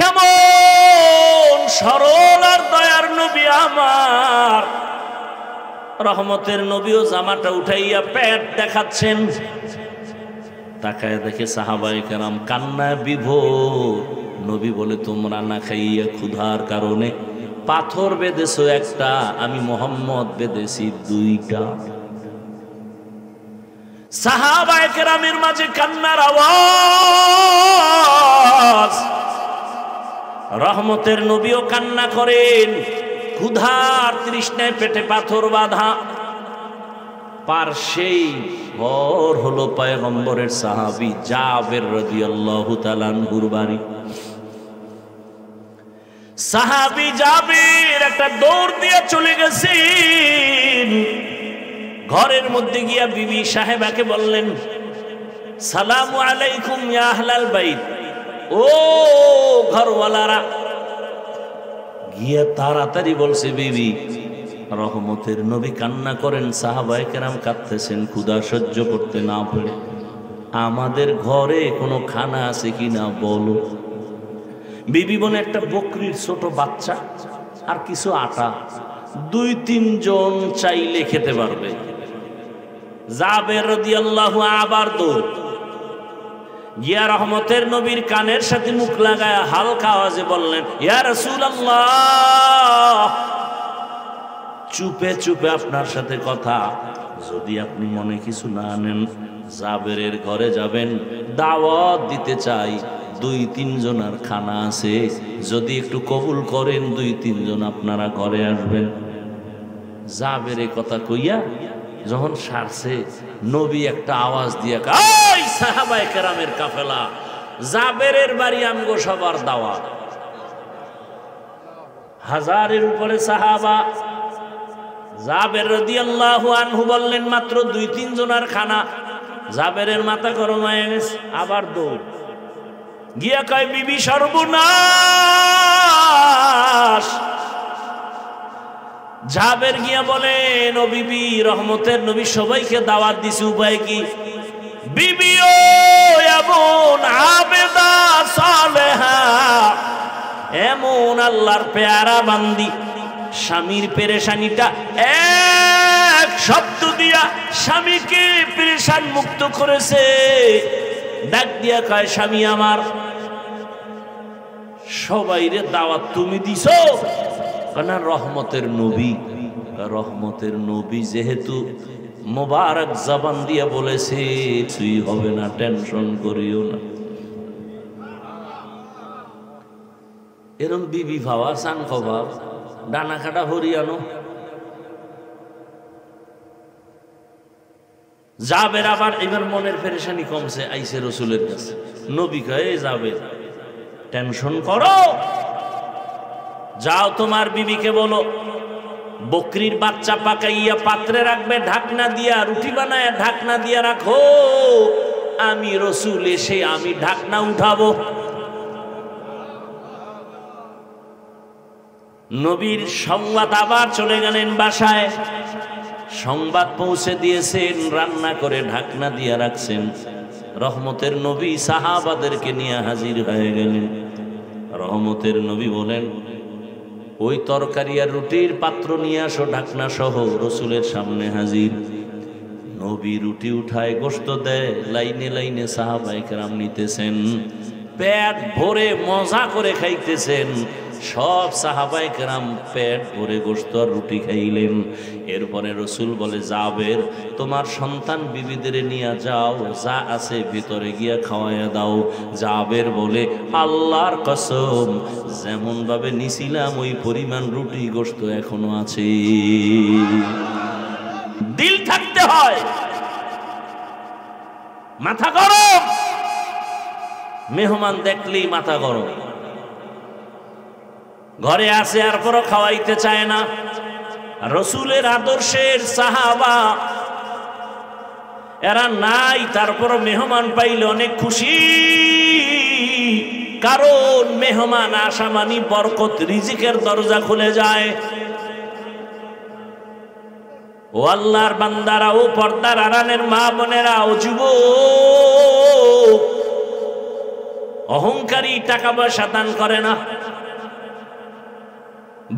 কেমন সরল আর দয়ার নবী আমার। রহমতের নবীও জামাটা উঠাইয়া পেট দেখাচ্ছেন। তাকায় দেখে সাহাবায়ে কেরাম কান্নায় বিভোর। নবী বলে, তোমরা না খাইয়া ক্ষুধার কারণে পাথর বেঁধেছো একটা, আমি মুহাম্মদ বেঁধেছি দুইটা। সাহাবায়ে কেরামের মাঝে কান্নার আওয়াজ। রহমতের নবীও কান্না করেন। ক্ষুধার তৃষ্ণায় পেটে পাথর বাঁধা। পার্শ্বেই ঘর হলো পয়গম্বরের সাহাবী জাবের রাদিয়াল্লাহু তাআলা আনহুর বাড়ি। সাহাবী জাবের একটা দৌড় দিয়ে চলে গেছেন। ঘরের মধ্যে গিয়া বিবি সাহেবাকে বললেন, সালামু আলাইকুম ইয়া আহলাল বাইত। ও ঘরওয়ালারা। গিয়া তাড়াতাড়ি বলছে, বিবি রহমতের নবী কান্না করেন, সাহাবায়ে কেরাম কাঁদতেছেন ক্ষুধা সহ্য করতে না পারে, আমাদের ঘরে কোনো খানা আছে কিনা বলো। বিবি বলে, একটা বকরির ছোট বাচ্চা আর কিছু আটা, 2-3 জন চাইলে খেতে পারবে। জাবের রাদিয়াল্লাহু আবার দৌড় গিয়া রহমতের নবীর কানের সাথে মুখ লাগায় হালকা আওয়াজে বললেন, ইয়া রাসূলুল্লাহ, চুপে চুপে আপনার সাথে কথা, যদি আপনি মনে কিছু না নেন, জাবেরের ঘরে যাবেন, দাওয়াত দিতে চাই, 2-3 জনের খানা আছে, যদি একটু কবুল করেন 2-3 জন আপনারা ঘরে আসবেন। জাবেরের কথা কইয়া যখন সারছে, নবী একটা আওয়াজ দিয়া, ওই সাহাবায়ে কেরামের কাফেলা, জাবেরের বাড়ি আমগো সবার দাওয়াত। 1000-এর উপরে সাহাবা। জাবের রাদিয়াল্লাহু আনহু বললেন, মাত্র 2-3 জনের খানা। জাবেরের মাথা গরম হয়ে গেছে, আবার দৌড় গিয়া কয়, বিবি সর্বনাশ। জাবের গিয়া বলেন, ও বিবি, রহমতের নবী সবাইকে দাওয়াত দিছে, উপায় কি? বিবিও এমন আবেদা সালেহা, এমন আল্লাহর পেয়ারা বান্দি, স্বামীর পেরেশানিটা এক শব্দ দিয়া স্বামীকে পেরেশান মুক্ত করেছে। ডাক দিয়া কয়, স্বামী আমার, সবাইরে দাওয়াত তুমি দিছো না রহমতের নবী? রহমতের নবী যেহেতু মোবারক জবান দিয়া বলেছে, তুই হবে না, টেনশন করিও না। এরম বিবি ভাবা সান খবর, ডানা কাটা হরিয়ানো। জাবের আবার এবার মনের পেরেশানি কমছে, আইসে রসুলের কাছে। নবী কয়ে, যাবে টেনশন করো, যাও তোমার বিবিকে বলো বকরির বাচ্চা পাকাইয়া পাত্রে রাখবে, ঢাকনা দিয়া, রুটি বানায় ঢাকনা দিয়া রাখো, আমি রসুল এসে আমি ঢাকনা উঠাবো। নবীর সংবাদ আবার চলে গেলেন বাসায়, সংবাদ পৌঁছে দিয়েছেন, রান্না করে ঢাকনা দিয়া রাখছেন। রহমতের নবী সাহাবাদেরকে নিয়ে হাজির হয়ে গেলেন। রহমতের নবী বলেন, ওই তরকারি আর রুটির পাত্র নিয়ে আসো ঢাকনা সহ। রসুলের সামনে হাজির। নবী রুটি উঠায়, গোশত দেয়, লাইনে লাইনে সাহাবায়ে কেরাম নিতেছেন, পেট ভরে মজা করে খাইতেছেন। সব সাহাবায়ে কেরাম পেট ভরে গোশত আর রুটি খাইলেন। এরপরে রসুল বলে, জাবের, তোমার সন্তান বিবিদের নিয়ে যাও, যা আছে ভিতরে গিয়া খাওয়াইয়া দাও। জাবের বলে, আল্লাহর কসম, যেমন ভাবে নিছিলাম ওই পরিমাণ রুটি গোশত এখনো আছে। দিল থাকতে হয়, মাথা গরম। মেহমান দেখলেই মাথা গরম, ঘরে আসে আর পরও খাওয়াইতে চায় না। রসুলের আদর্শের সাহাবা এরা নাই, তারপর মেহমান পাইলে অনেক খুশি, কারণ মেহমান আসা মানি বরকত, রিজিকের দরজা খুলে যায়। ও আল্লাহর বান্দারা, ও পর্দার আড়ালের মা বোনেরা, ও যুবক, অহংকারী টাকা পয়সা দান করে না।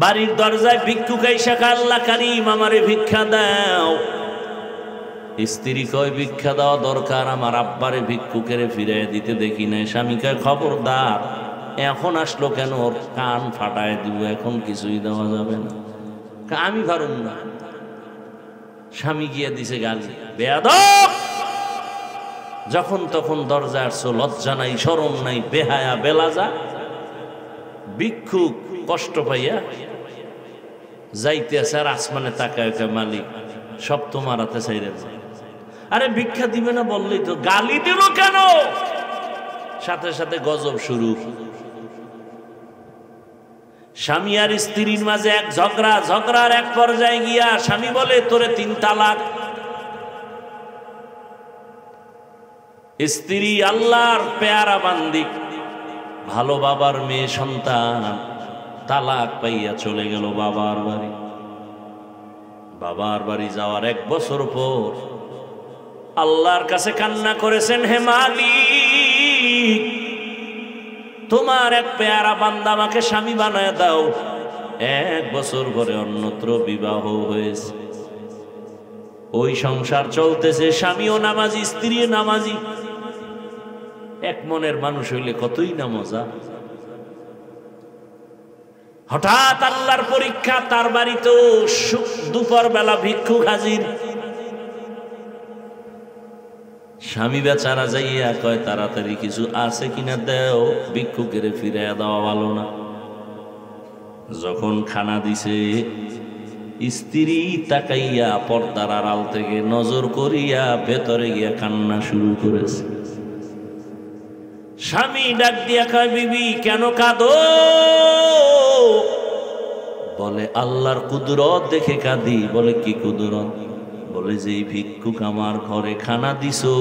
বাড়ির দরজায় ভিক্ষুক আইসা কয়, আল্লাহ কারীম আমারে ভিক্ষা দাও। স্ত্রী কয়, ভিক্ষা দেওয়া দরকার, আমার আব্বারে ভিক্ষুকের ফিরে দিতে দেখি নাই। স্বামী কয়, খবরদার, এখন আসলো কেন, ওর কান ফাটায় দিব, এখন কিছুই দেওয়া যাবে না। আমি পারুম না। স্বামী গিয়ে দিছে গালি, বেয়াদব, যখন তখন দরজা আসছো, লজ্জা নাই, শরম নাই, বেহায়া বেলাজা। ভিক্ষুক কষ্ট পাইয়া যাইতে আছে, আর আসমানে তাকায়, মালিক সব তোমার হাতে চাইরে। আরে ভিক্ষা দিবে না বললেই তো, গালি দিল কেন? সাথে সাথে গজব শুরু। স্বামী আর স্ত্রীর মাঝে এক ঝগড়া, ঝগড়ার এক পর্যায়ে গিয়া স্বামী বলে, তোরে 3 তালাক। স্ত্রী আল্লাহর পেয়ারা বান্দি, ভালো বাবার মেয়ে সন্তান, তালাক পাইয়া চলে গেল বাবার বাড়ি। বাবার বাড়ি যাওয়ার 1 বছর পর আল্লাহর কাছে কান্না করেছেন, হে মালিক, তোমার এক পেয়ারা বান্দা আমাকে স্বামী বানায় দাও। 1 বছর পরে অন্যত্র বিবাহ হয়েছে, ওই সংসার চলতেছে, স্বামীও নামাজি, স্ত্রীও নামাজি। এক মনের মানুষ হইলে কতই না মজা। হঠাৎ আল্লাহর পরীক্ষা, তার বাড়িতেও দুপুর বেলা ভিক্ষুক হাজির। স্বামী বেচারা যাইয়া কয়, তাড়াতাড়ি কিছু আছে কিনা দেও, ভিক্ষুকের ফিরে দেওয়া ভালো না। যখন খানা দিছে, স্ত্রী তাকাইয়া পর্দার আড়াল থেকে নজর করিয়া ভেতরে গিয়া কান্না শুরু করেছে। স্বামী ডাক দিয়া কয়, বিবি কেন কাঁদো? বলে, আল্লাহর কুদরত দেখে কাঁদি। বলে, কি কুদরত? বলে, যে ভিক্ষুক আমার ঘরে খানা দিছো,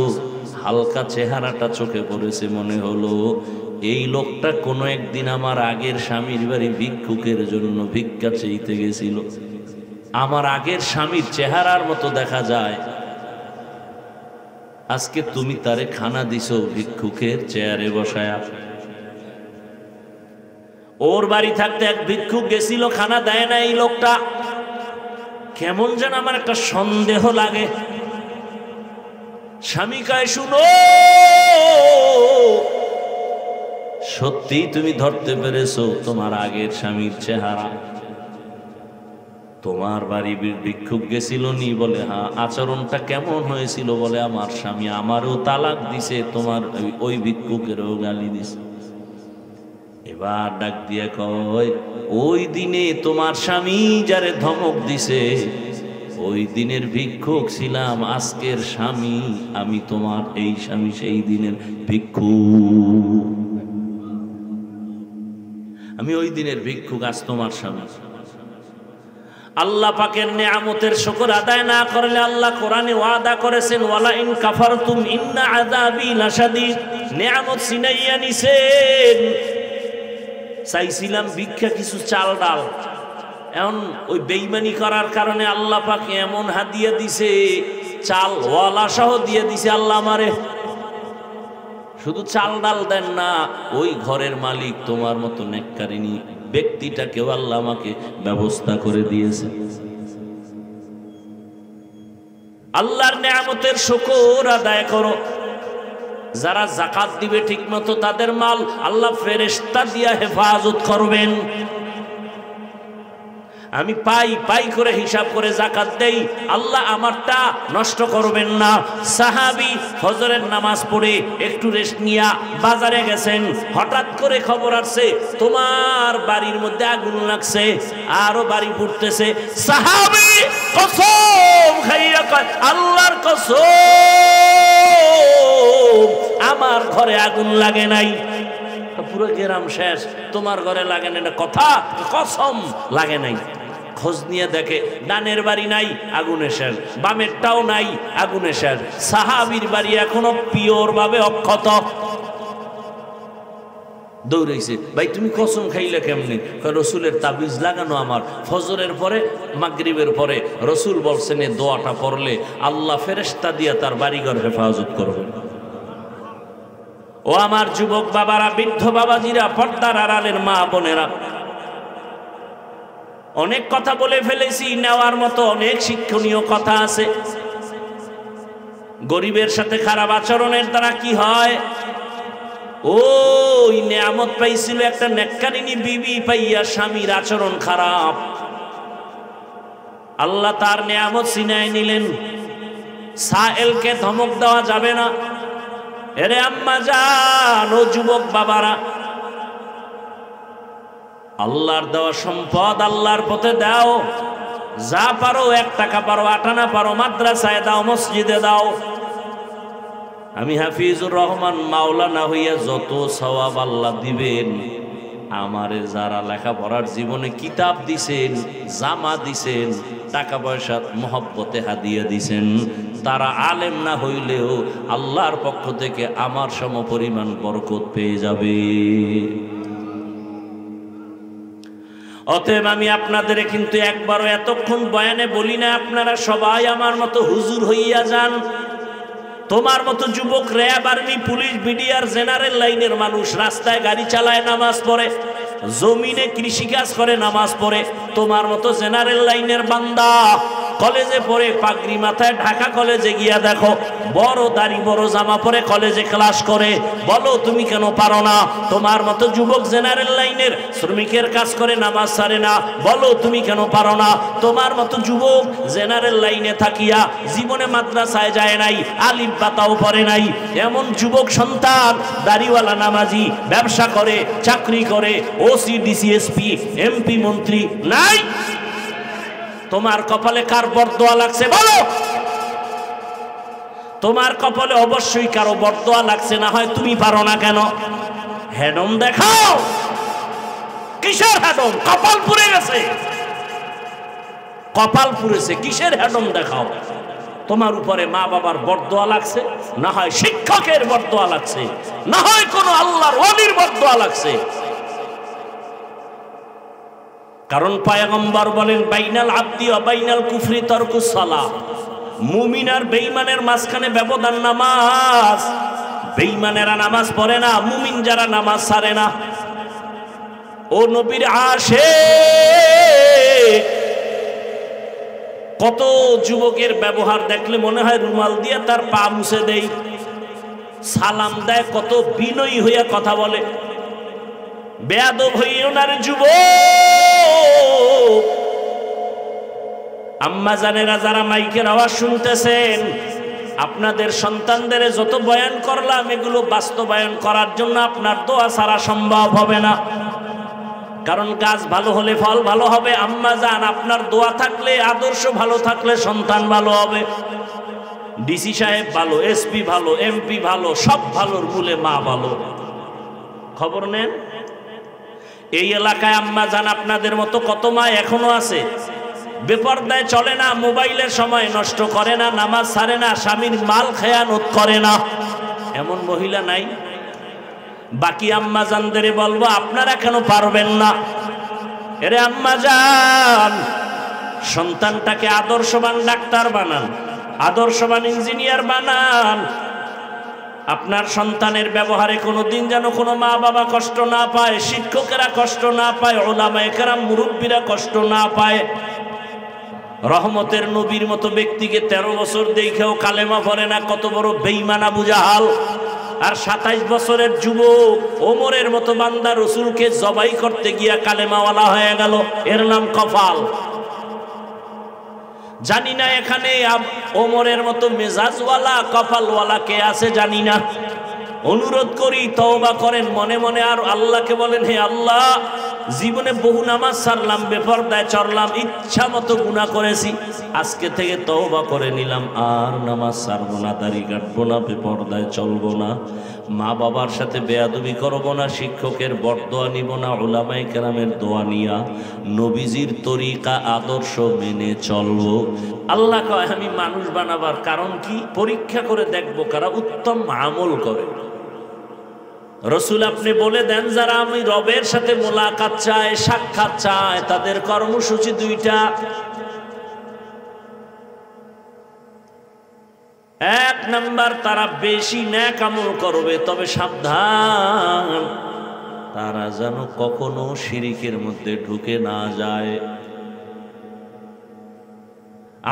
হালকা চেহারাটা চোখে পড়েছে, মনে হলো এই লোকটা কোনো একদিন আমার আগের স্বামীর বাড়ি ভিক্ষুকের জন্য ভিক্ষা চাইতে গেছিল। আমার আগের স্বামীর চেহারার মতো দেখা যায়। আজকে তুমি তারে খানা দিছো ভিক্ষুকের চেয়ারে বসায়া। ওর বাড়ি থাকতে এক ভিক্ষুক গেছিল, খানা দেয় না এই লোকটা। কেমন যেন আমার একটা সন্দেহ লাগে। স্বামী কয়, শুনো, সত্যি তুমি ধরতে পেরেছো তোমার আগের স্বামীর চেহারা? তোমার বাড়ি ভিক্ষুক গেছিল নি? বলে, হ্যাঁ। আচরণটা কেমন হয়েছিল? বলে, আমার স্বামী আমারও তালাক দিছে, তোমার ওই ভিক্ষুকেরও গালি দিছে। এবার ডাক দিয়ে কয়, ওই দিনে তোমার স্বামী যারে ধমক দিছে, ওই দিনের ভিক্ষুক ছিলাম, আজকের স্বামী আমি, তোমার এই স্বামী সেই দিনের ভিক্ষুক। আমি ওই দিনের ভিক্ষুক, আজ তোমার স্বামী। আল্লাহ পাকের নেয়ামতের শুকর আদায় না করলে আল্লাহ কোরআনে ওয়াদা করেছেন, ওয়ালা ইন কাফারতুম ইন্না আযাবি লাশাদীদ। নেয়ামত সিনাইয়া নিছেন, চাইছিলাম ভিক্ষা কিছু চাল ডাল, এখন ওই বেঈমানি করার কারণে আল্লাহ পাক এমন হাদিয়া দিছে, চাল ওয়ালা সহ দিয়ে দিছে আল্লাহ আমারে। শুধু চাল ডাল দেন না, ওই ঘরের মালিক তোমার মতো নেককারিনী ব্যক্তিটাকেও আল্লাহ আমাকে ব্যবস্থা করে দিয়েছে। আল্লাহর নেয়ামতের শুকর আদায় করো। যারা যাকাত দিবে ঠিক মতো, তাদের মাল আল্লাহ ফেরেশতা দিয়া হেফাজত করবেন। আমি পাই পাই করে হিসাব করে যাকাত দেই, আল্লাহ আমারটা নষ্ট করবেন না। সাহাবী ফজরের নামাজ পড়ে একটু রেস্ট নিয়া বাজারে গেছেন, হঠাৎ করে খবর আসছে তোমার বাড়ির মধ্যে আগুন লাগছে, আরো বাড়ি ফুটতেছে। সাহাবী কসম খাইয়া কয়, আল্লাহর কসম আমার ঘরে আগুন লাগে নাই। পুরো গ্রাম শেষ, তোমার ঘরে লাগে না, কথা কসম লাগে নাই। খোঁজ নিয়ে দেখে ডানের বাড়ি নাই, আগুনে শেষ, বামেরটাও নাই, আগুনে শেষ। সাহাবীর বাড়ি এখনো পিওর ভাবে অক্ষত। দৌড়াইছে, ভাই তুমি কসম খাইলে কেমনি? রসুলের তাবিজ লাগানো আমার। ফজরের পরে মাগরিবের পরে রসুল বলছেন এই দোয়াটা পড়লে আল্লাহ ফেরেশতা দিয়া তার বাড়িঘর হেফাজত করবে। ও আমার যুবক বাবারা, বৃদ্ধ বাবাজিরা, পর্দার আড়ালের মা বোনেরা, অনেক কথা বলে ফেলেছি, নেওয়ার মতো অনেক শিক্ষণীয় কথা আছে। গরিবের সাথে খারাপ আচরণের দ্বারা কি হয়? ওই নেয়ামত পাইছিল একটা নেককারিনী বিবি, পাইয়া স্বামীর আচরণ খারাপ, আল্লাহ তার নেয়ামত ছিনায় নিলেন। সায়েলকে ধমক দেওয়া যাবে না। এরে আম্মা জান, ও যুবক বাবারা, আল্লাহর দেওয়া সম্পদ আল্লাহর পথে দাও। যা পারো, 1 টাকা পারো, 8 আনা পারো, মাদ্রাসায় দাও, মসজিদে দাও। আমি হাফিজুর রহমান মাওলানা হইয়া যত সওয়াব আল্লাহ দিবেন, আমারে যারা লেখাপড়ার জীবনে কিতাব দিছেন, জামা দিছেন, টাকা পয়সা মহব্বতে হাদিয়া দিছেন, তারা আলেম না হইলেও আল্লাহর পক্ষ থেকে আমার সমপরিমাণ বরকত পেয়ে যাবে। অতএব আমি আপনাদের কিন্তু একবারও এতক্ষণ বয়ানে বলি না আপনারা সবাই আমার মতো হুজুর হইয়া যান। তোমার মতো যুবক RAB, army, police, BDR, general লাইনের মানুষ রাস্তায় গাড়ি চালায়, নামাজ পড়ে, জমিনে কৃষিকাজ করে, নামাজ পড়ে। তোমার মতো জেনারেল লাইনের বান্দা কলেজে পড়ে, পাগড়ি মাথায়, ঢাকা কলেজে গিয়া দেখো, বড় দাড়ি, বড় জামা পরে কলেজে ক্লাস করে। বলো তুমি কেন পারো না? তোমার মতো যুবক জেনারেল লাইনের শ্রমিকের কাজ করে, নামাজ ছাড়ে না। বলো তুমি কেন পারো না? তোমার মতো যুবক জেনারেল লাইনে থাকিয়া জীবনে মাদ্রাসায় যায় নাই, আলিফ বাতাও পড়ে নাই, এমন যুবক সন্তান দাড়িওয়ালা, নামাজি, ব্যবসা করে, চাকরি করে, ওসি, ডিসি, এসপি, এমপি, মন্ত্রী নাই। তোমার কপালে কার বরদোয়া লাগছে বলো? তোমার কপালে অবশ্যই কারো বরদোয়া লাগছে, না হয় তুমি পারো না কেন? হেডম দেখাও। কিসের হেডম? কপাল পুড়ে গেছে, কপাল পুড়েছে, কিসের হেডম দেখাও? তোমার উপরে মা বাবার বরদোয়া লাগছে, না হয় শিক্ষকের বরদোয়া লাগছে, না হয় কোনো আল্লাহর ওলির বরদোয়া লাগছে। কারণ পয়গম্বর বলেন, বাইনাল আবদি ওয়া বাইনাল কুফরি তারকুস সালাহ। মুমিন আর বেঈমানের মাঝখানে ব্যবধান নামাজ। বেঈমানেরা নামাজ পড়ে না, মুমিন যারা নামাজ ছাড়ে না। ও নবীর আশিক, কত যুবকের ব্যবহার দেখলে মনে হয় রুমাল দিয়ে তার পা মুছে দেই, সালাম দেয়, কত বিনয়ী হইয়া কথা বলে। বেয়াদব হইও না রে যুবক। আম্মা জানেরা যারা মাইকের আওয়াজ শুনতেছেন, আপনাদের সন্তানদের যত বয়ান করলাম, এগুলো বাস্তবায়ন করার জন্য আপনার দোয়া ছাড়া সম্ভব হবে না। কারণ গাছ ভালো হলে ফল ভালো হবে। আম্মা জান, আপনার দোয়া থাকলে, আদর্শ ভালো থাকলে সন্তান ভালো হবে। ডিসি সাহেব ভালো, এসপি ভালো, এমপি ভালো, সব ভালোর মূলে মা ভালো। খবর নেন, এই এলাকায় আম্মা জান আপনাদের মতো কত মা এখনো আছে, বেপরদায় চলে না, মোবাইলের সময় নষ্ট করে না, নামাজ ছাড়ে না, স্বামীর মাল খেয়ানত করে না, এমন মহিলা নাই? বাকি আম্মা জানদের বলবো, আপনারা কেন পারবেন না? এরে আম্মা জান, সন্তানটাকে আদর্শবান ডাক্তার বানান, আদর্শবান ইঞ্জিনিয়ার বানান। আপনার সন্তানের ব্যবহারে কোনোদিন যেন কোনো মা বাবা কষ্ট না পায়, শিক্ষকেরা কষ্ট না পায়, উলামায়ে কেরাম, মুরব্বীরা কষ্ট না পায়। রহমতের নবীর মতো ব্যক্তিকে 13 বছর দেখেও কালেমা পড়ে না, কত বড় বেঈমান আবু জাহাল। আর 27 বছরের যুবক ওমরের মতো বান্দা রসুলকে জবাই করতে গিয়া কালেমাওয়ালা হয়ে গেল, এর নাম কপাল। জানি না এখানে ওমরের মতো মেজাজওয়ালা, কপালওয়ালা কে আছে জানি না। অনুরোধ করি তওবা করেন মনে মনে, আর আল্লাহকে বলেন, হে আল্লাহ, জীবনে বহু নামাজ ছাড়লাম, বেপরদায় চললাম, ইচ্ছা মতো গুনাহ করেছি, আজকে থেকে তওবা করে নিলাম, আর নামাজ ছাড়বো না, দাড়ি কাটবো না, বেপরদায় চলবো না, মা বাবার সাথে বেয়াদবি করবো না, শিক্ষকের বরদোয়া নিব না, উলামায়ে কেরামের দোয়া নিয়া নবীজির তরিকা আদর্শ মেনে চলবো। আল্লাহ কয়, আমি মানুষ বানাবার কারণ কি? পরীক্ষা করে দেখবো কারা উত্তম আমল করে। রসুল আপনি বলে দেন, যারা আমি রবের সাথে মোলাকাত চায়, সাক্ষাৎ চায়, তাদের কর্মসূচি 2টা। এক নাম্বার, তারা বেশি নেক আমল করবে, তবে সাবধান তারা যেন কখনো শিরিকের মধ্যে ঢুকে না যায়।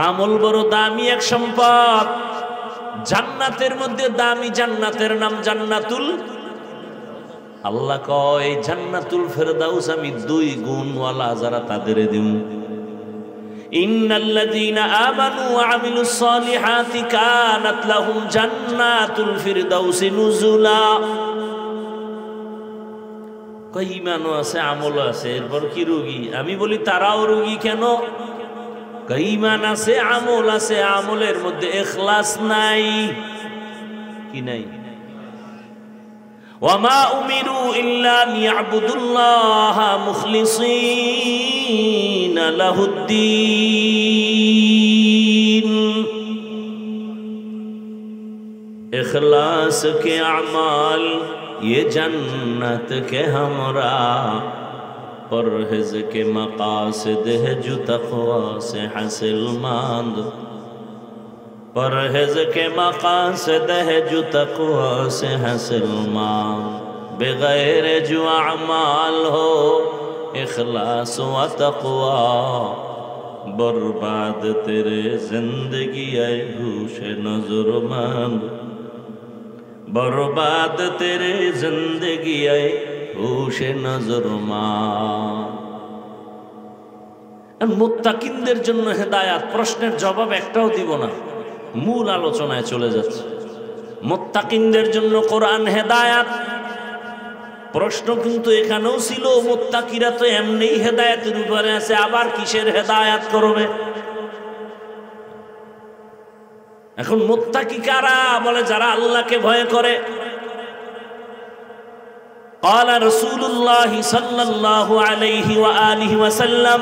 আমল বড় দামি এক সম্পদ। জান্নাতের মধ্যে দামি জান্নাতের নাম জান্নাতুল, আল্লাহ কয় জান্নাতুল ফেরদাউস আমি 2 গুণওয়ালা যারা তাদের দিম। ইন্নাল্লাযীনা আমানু ওয়া আমিলুস সালিহাতি কানাত লাহুম জান্নাতুল ফিরদাউসি নুজুলা। কই ঈমানও আছে আমলও আছে, এরপর কি রোগী? আমি বলি তারাও রোগী কেন? কই ঈমান আছে আমল আছে, আমলের মধ্যে ইখলাস নাই। কি নাই? ওয়ামা উমিরু ইল্লা লিয়াবুদুল্লাহা মুখলিসিনা লাহুদ্দীন। इखलास के अमाल ये जन्नत के हमरा, परहेज के मकासद है जो तक़वा से हासिल मंद। परहेज के मकासद है जो तक़वा से हासिल मंद। बगैर जो अमाल हो इखलास व तक़वा, बर्बाद तेरे जिंदगी है होश नजरमंद। बर्बाद तेरे जिंदगी है होश नजरमंद। মুত্তাকিনদের জন্য হেদায়াত, প্রশ্নের জবাব একটাও দিব না, মূল আলোচনায় চলে যাচ্ছে। মুত্তাকিনদের জন্য কোরআন হেদায়াত। প্রশ্ন কিন্তু এখানেও ছিল, মুত্তাকিরা তো এমনিই হেদায়েতের উপরে আছে, আবার কিসের হেদায়াত করবে? এখন মুত্তাকি কারা? বলে যারা আল্লাহকে ভয় করে। قال رسول الله صلى الله عليه وآله وسلم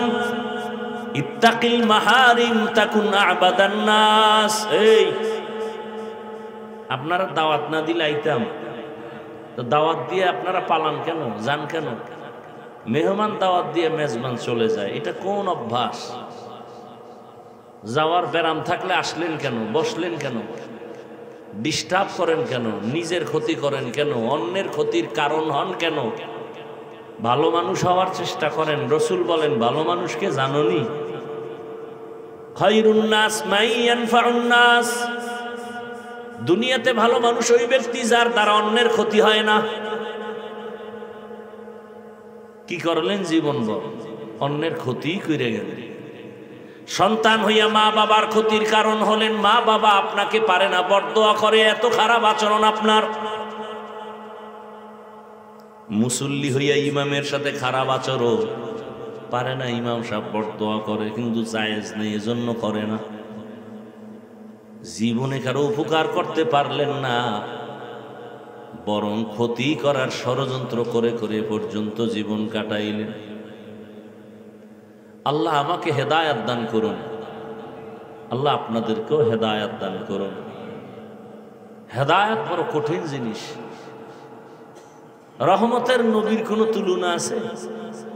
اتق المحارم تكن أعبد الناس। এই আপনারা দাওয়াত না দিলে আইতাম, তো দাওয়াত দিয়ে আপনারা পালান কেন, যান কেন? মেহমান দাওয়াত দিয়ে মেজবান চলে যায়, এটা কোন অভ্যাস? যাওয়ার ব্যারাম থাকলে আসলেন কেন, বসলেন কেন, ডিস্টার্ব করেন কেন, নিজের ক্ষতি করেন কেন, অন্যের ক্ষতির কারণ হন কেন? ভালো মানুষ হওয়ার চেষ্টা করেন। রসুল বলেন ভালো মানুষকে জাননি? খায়রুন নাস মান ইয়ানফাউন নাস। দুনিয়াতে ভালো মানুষ ওই ব্যক্তি যার দ্বারা অন্যের ক্ষতি হয় না। কি করলেন জীবনভর? অন্যের ক্ষতি করে গেলেন। সন্তান হইয়া মা বাবার ক্ষতির কারণ হলেন। মা বাবা আপনাকে পারে না, বরদোয়া করে, এত খারাপ আচরণ আপনার। মুসল্লি হইয়া ইমামের সাথে খারাপ আচরণ, পারে না, ইমাম সাহেব বরদোয়া করে, কিন্তু জায়েজ নেই, এজন্য করে না। জীবনে কারো উপকার করতে পারলেন না, বরং ক্ষতি করার ষড়যন্ত্র করে করে পর্যন্ত জীবন কাটাইলেন। আল্লাহ আমাকে হেদায়াত দান করুন, আল্লাহ আপনাদেরকেও হেদায়াত দান করুন। হেদায়াত বড় কঠিন জিনিস। রহমতের নবীর কোনো তুলনা আছে?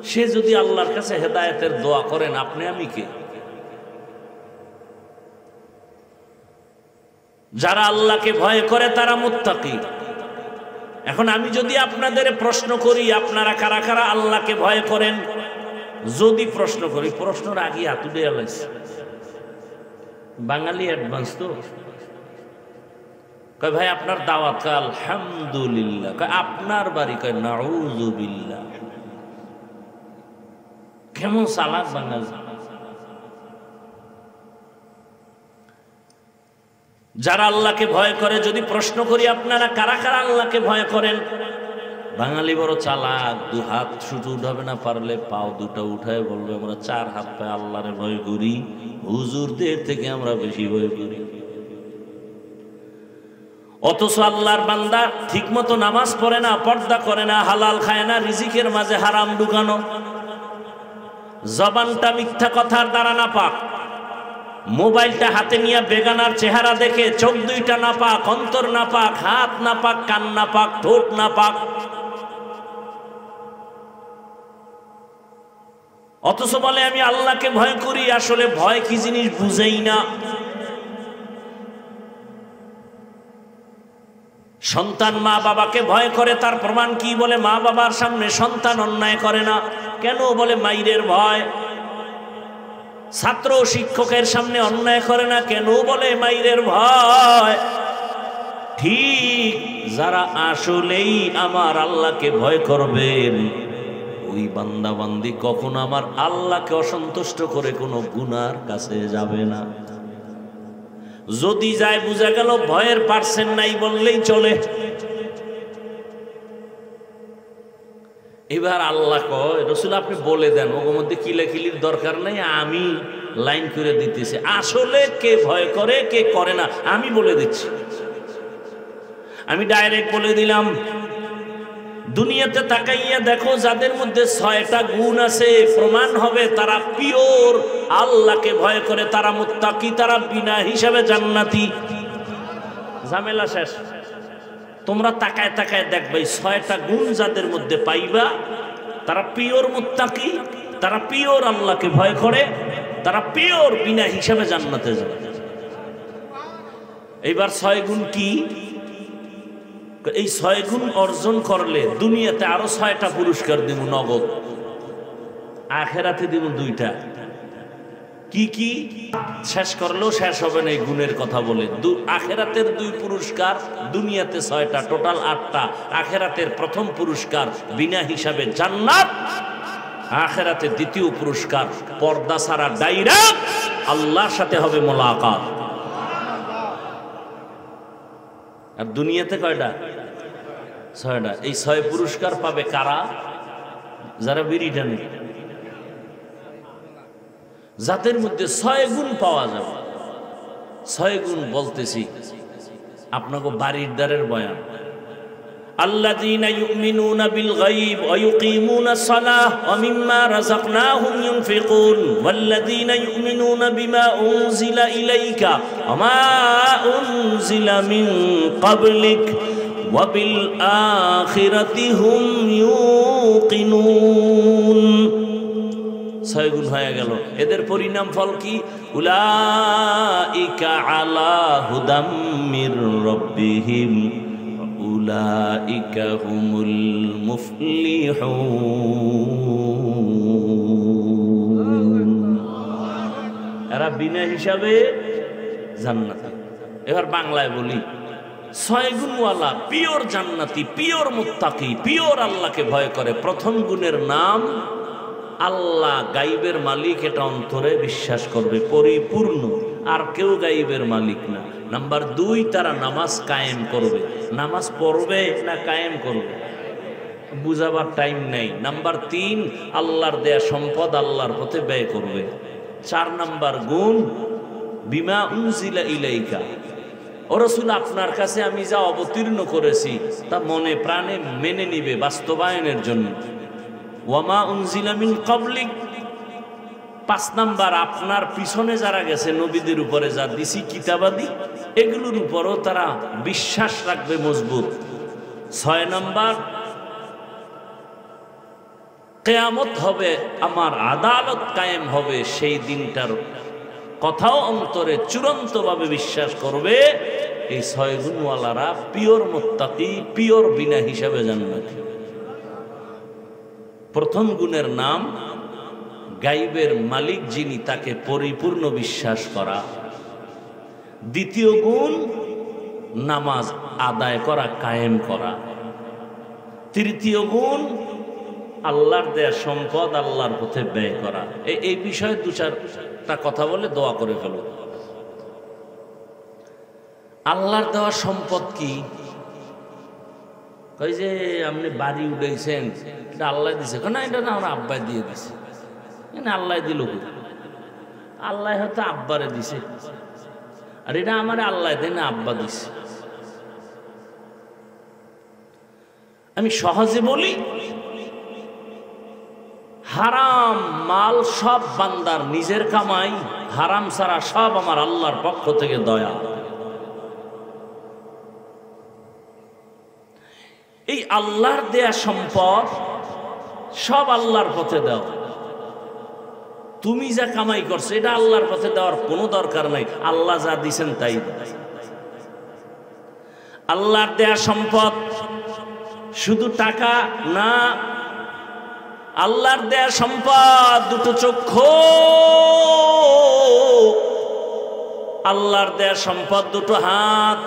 সে যদি আল্লাহর কাছে হেদায়েতের দোয়া করেন, আপনি আমি কে? যারা আল্লাহকে ভয় করে তারা মুত্তাকি। এখন আমি যদি আপনাদের প্রশ্ন করি, আপনারা কারা কারা আল্লাহকে ভয় করেন? যদি প্রশ্ন করি, প্রশ্নের আগে হাতুড়ে আলাইছে। বাঙালি অ্যাডভান্স তো, কয় ভাই আপনার দাওয়াত, কয় আলহামদুলিল্লাহ। কয় আপনার বাড়ি, কয় নাউযুবিল্লাহ। কেমন চালাক বাঙালি! যারা আল্লাহকে ভয় করে, যদি প্রশ্ন করি আপনারা কারা কারা আল্লাহকে ভয় করেন? বাঙালি বড় চালাক, 2 হাত শুধু উঠাবে না, পারলে পাও 2টা উঠায় বলবে আমরা 4 হাত পায়ে আল্লাহরে ভয় করি, হুজুরদের থেকে আমরা বেশি ভয় করি। অথচ আল্লাহর বান্দা ঠিক মতো নামাজ পড়ে না, পর্দা করে না, হালাল খায় না, রিজিকের মাঝে হারাম ঢুকানো, জবানটা মিথ্যা কথার দ্বারা নাপাক, মোবাইলটা হাতে নিয়ে বেগানার চেহারা দেখে চোখ 2টা নাপাক, অন্তর নাপাক, হাত নাপাক, কান নাপাক, ঠোঁট নাপাক। অথচ বলে আমি আল্লাহকে ভয় করি। আসলে ভয় কি জিনিস বুঝেই না। সন্তান মা বাবাকে ভয় করে, তার প্রমাণ কি? বলে মা বাবার সামনে সন্তান অন্যায় করে না। কেন? বলে মাইরের ভয়। ছাত্র শিক্ষকের সামনে অন্যায় করে না, কেন? বলে মাইরের ভয়। ঠিক যারা আসলেই আমার আল্লাহকে ভয় করবেন, ওই বান্দা বান্দি কখনো আমার আল্লাহকে অসন্তুষ্ট করে কোনো গুনার কাছে যাবে না। যদি যায় বুঝা গেল ভয়ের পার্সেন্ট নাই বললেই চলে। এবার আল্লাহ কয়, রসুল আপনি বলে দেন, ওর মধ্যে কিলাকিলির দরকার নেই, আমি লাইন করে দিতেছি। আসলে কে ভয় করে কে করে না আমি বলে দিচ্ছি। আমি ডাইরেক্ট বলে দিলাম, দুনিয়াতে তাকাইয়া দেখো যাদের মধ্যে 6টা গুণ আছে, প্রমাণ হবে তারা পিওর আল্লাহকে ভয় করে, তারা মুত্তাকি, তারা বিনা হিসাবে জান্নাতি। ঝামেলা শেষ। তোমরা তাকায় তাকায় দেখবে 6টা গুণ যাদের মধ্যে পাইবা, তারা পিওর মুত্তাকি, তারা পিওর আল্লাহকে ভয় করে, তারা পিওর বিনা হিসাবে জান্নাতে যাবে। এইবার 6 গুণ কি? এই 6 গুণ অর্জন করলে দুনিয়াতে আরো 6টা পুরস্কার দিব নগদ, আখেরাতে দিব 2টা। কি কি? শেষ করলেও শেষ হবে না এই গুণের কথা বলে। আখেরাতের 2 পুরস্কার, দুনিয়াতে 6টা, টোটাল 8টা। আখেরাতের প্রথম পুরস্কার বিনা হিসাবে জান্নাত, আখেরাতে দ্বিতীয় পুরস্কার পর্দা ছাড়া ডাইরেক্ট আল্লাহর সাথে হবে মোলাকাত। আর দুনিয়াতে কয়টা? 6টা। এই 6 পুরস্কার পাবে কারা? যারা বিড়ি টানে, যাদের মধ্যে 6 গুণ পাওয়া যাবে। 6 গুণ বলতেছি আপনাকে বাড়ির দ্বারের বয়ান। আল্লাযীনা ইউমিনুনা বিল গায়ব ওয়া ইউকিমুনাস সালাহ ওয়া মিম্মা রাযাকনাহুম ইউনফিকুন ওয়াল্লাযীনা ইউমিনুনা বিমা উনজিলা ইলাইকা ওয়া মা উনজিলা মিন ক্বাবলিক ওয়া বিল আখিরাতি হুম ইউকিনুন। 6 গুণ হয়ে গেল। এদের পরিণাম ফল কি? উলাইকা আলা হুদাম মির রাব্বিহিম উলাইকা হুমুল মুফলিহুন। এরা বিনা হিসাবে জান্নাতি। এবার বাংলায় বলি, 6 গুণওয়ালা পিওর জান্নাতি, পিওর মুত্তাকি, পিওর আল্লাহকে ভয় করে। প্রথম গুণের নাম আল্লাহ গাইবের মালিক, এটা অন্তরে বিশ্বাস করবে পরিপূর্ণ, আর কেউ গাইবের মালিক না। নাম্বার 2, তারা নামাজ কায়েম করবে। নামাজ পড়বে না কায়েম করবে বুঝাবার টাইম নেই। নাম্বার 3, আল্লাহর দেয়া সম্পদ আল্লাহর পথে ব্যয় করবে। 4 নাম্বার গুণ বিমা উনজিলা ইলাইকা, ও রাসূল আপনার কাছে আমি যা অবতীর্ণ করেছি তা মনে প্রাণে মেনে নিবে বাস্তবায়নের জন্য। ওয়ামা উনজিলা মিন ক্বাবলিক, 5 নাম্বার আপনার পিছনে যারা গেছে নবীদের উপরে যা দিছি কিতাবাদি, এগুলোর উপরও তারা বিশ্বাস রাখবে মজবুত। 6 নাম্বার, কিয়ামত হবে, আমার আদালত কায়েম হবে, সেই দিনটার কথাও অন্তরে চূড়ান্তভাবে বিশ্বাস করবে। এই 6 গুণওয়ালারা পিওর মুত্তাকি, পিওর বিনা হিসাবে জান্নাতি। প্রথম গুণের নাম গাইবের মালিক যিনি, তাকে পরিপূর্ণ বিশ্বাস করা। দ্বিতীয় গুণ নামাজ আদায় করা, কায়েম করা। তৃতীয় গুণ আল্লাহর দেয়া সম্পদ আল্লাহর পথে ব্যয় করা। এই বিষয়ে 2-4টা কথা বলে দোয়া করে ফেলো। আল্লাহর দেওয়া সম্পদ কি? কই যে আপনি বাড়ি উঠাইছেন, এটা আল্লাহ দিছে? না, এটা না, আমার আব্বাই দিয়ে দিছে। আল্লাহ দিল? আল্লাহ হয়তো আব্বারে দিছে, আর এটা আমার আল্লাহ দেয় না, আব্বা দিছে। আমি সহজে বলি, হারাম মাল সব বান্দার নিজের কামাই, হারাম ছাড়া সব আমার আল্লাহর পক্ষ থেকে দয়া। এই আল্লাহর দেয়া সম্পদ সব আল্লাহর পথে দাও। তুমি যা কামাই করছো এটা আল্লাহর পথে দেওয়ার কোনো দরকার নাই, আল্লাহ যা দিছেন তাই। আল্লাহর দেয়া সম্পদ শুধু টাকা না, আল্লাহর দেয়া সম্পদ দুটো চক্ষু, আল্লাহর দেয়া সম্পদ দুটো হাত,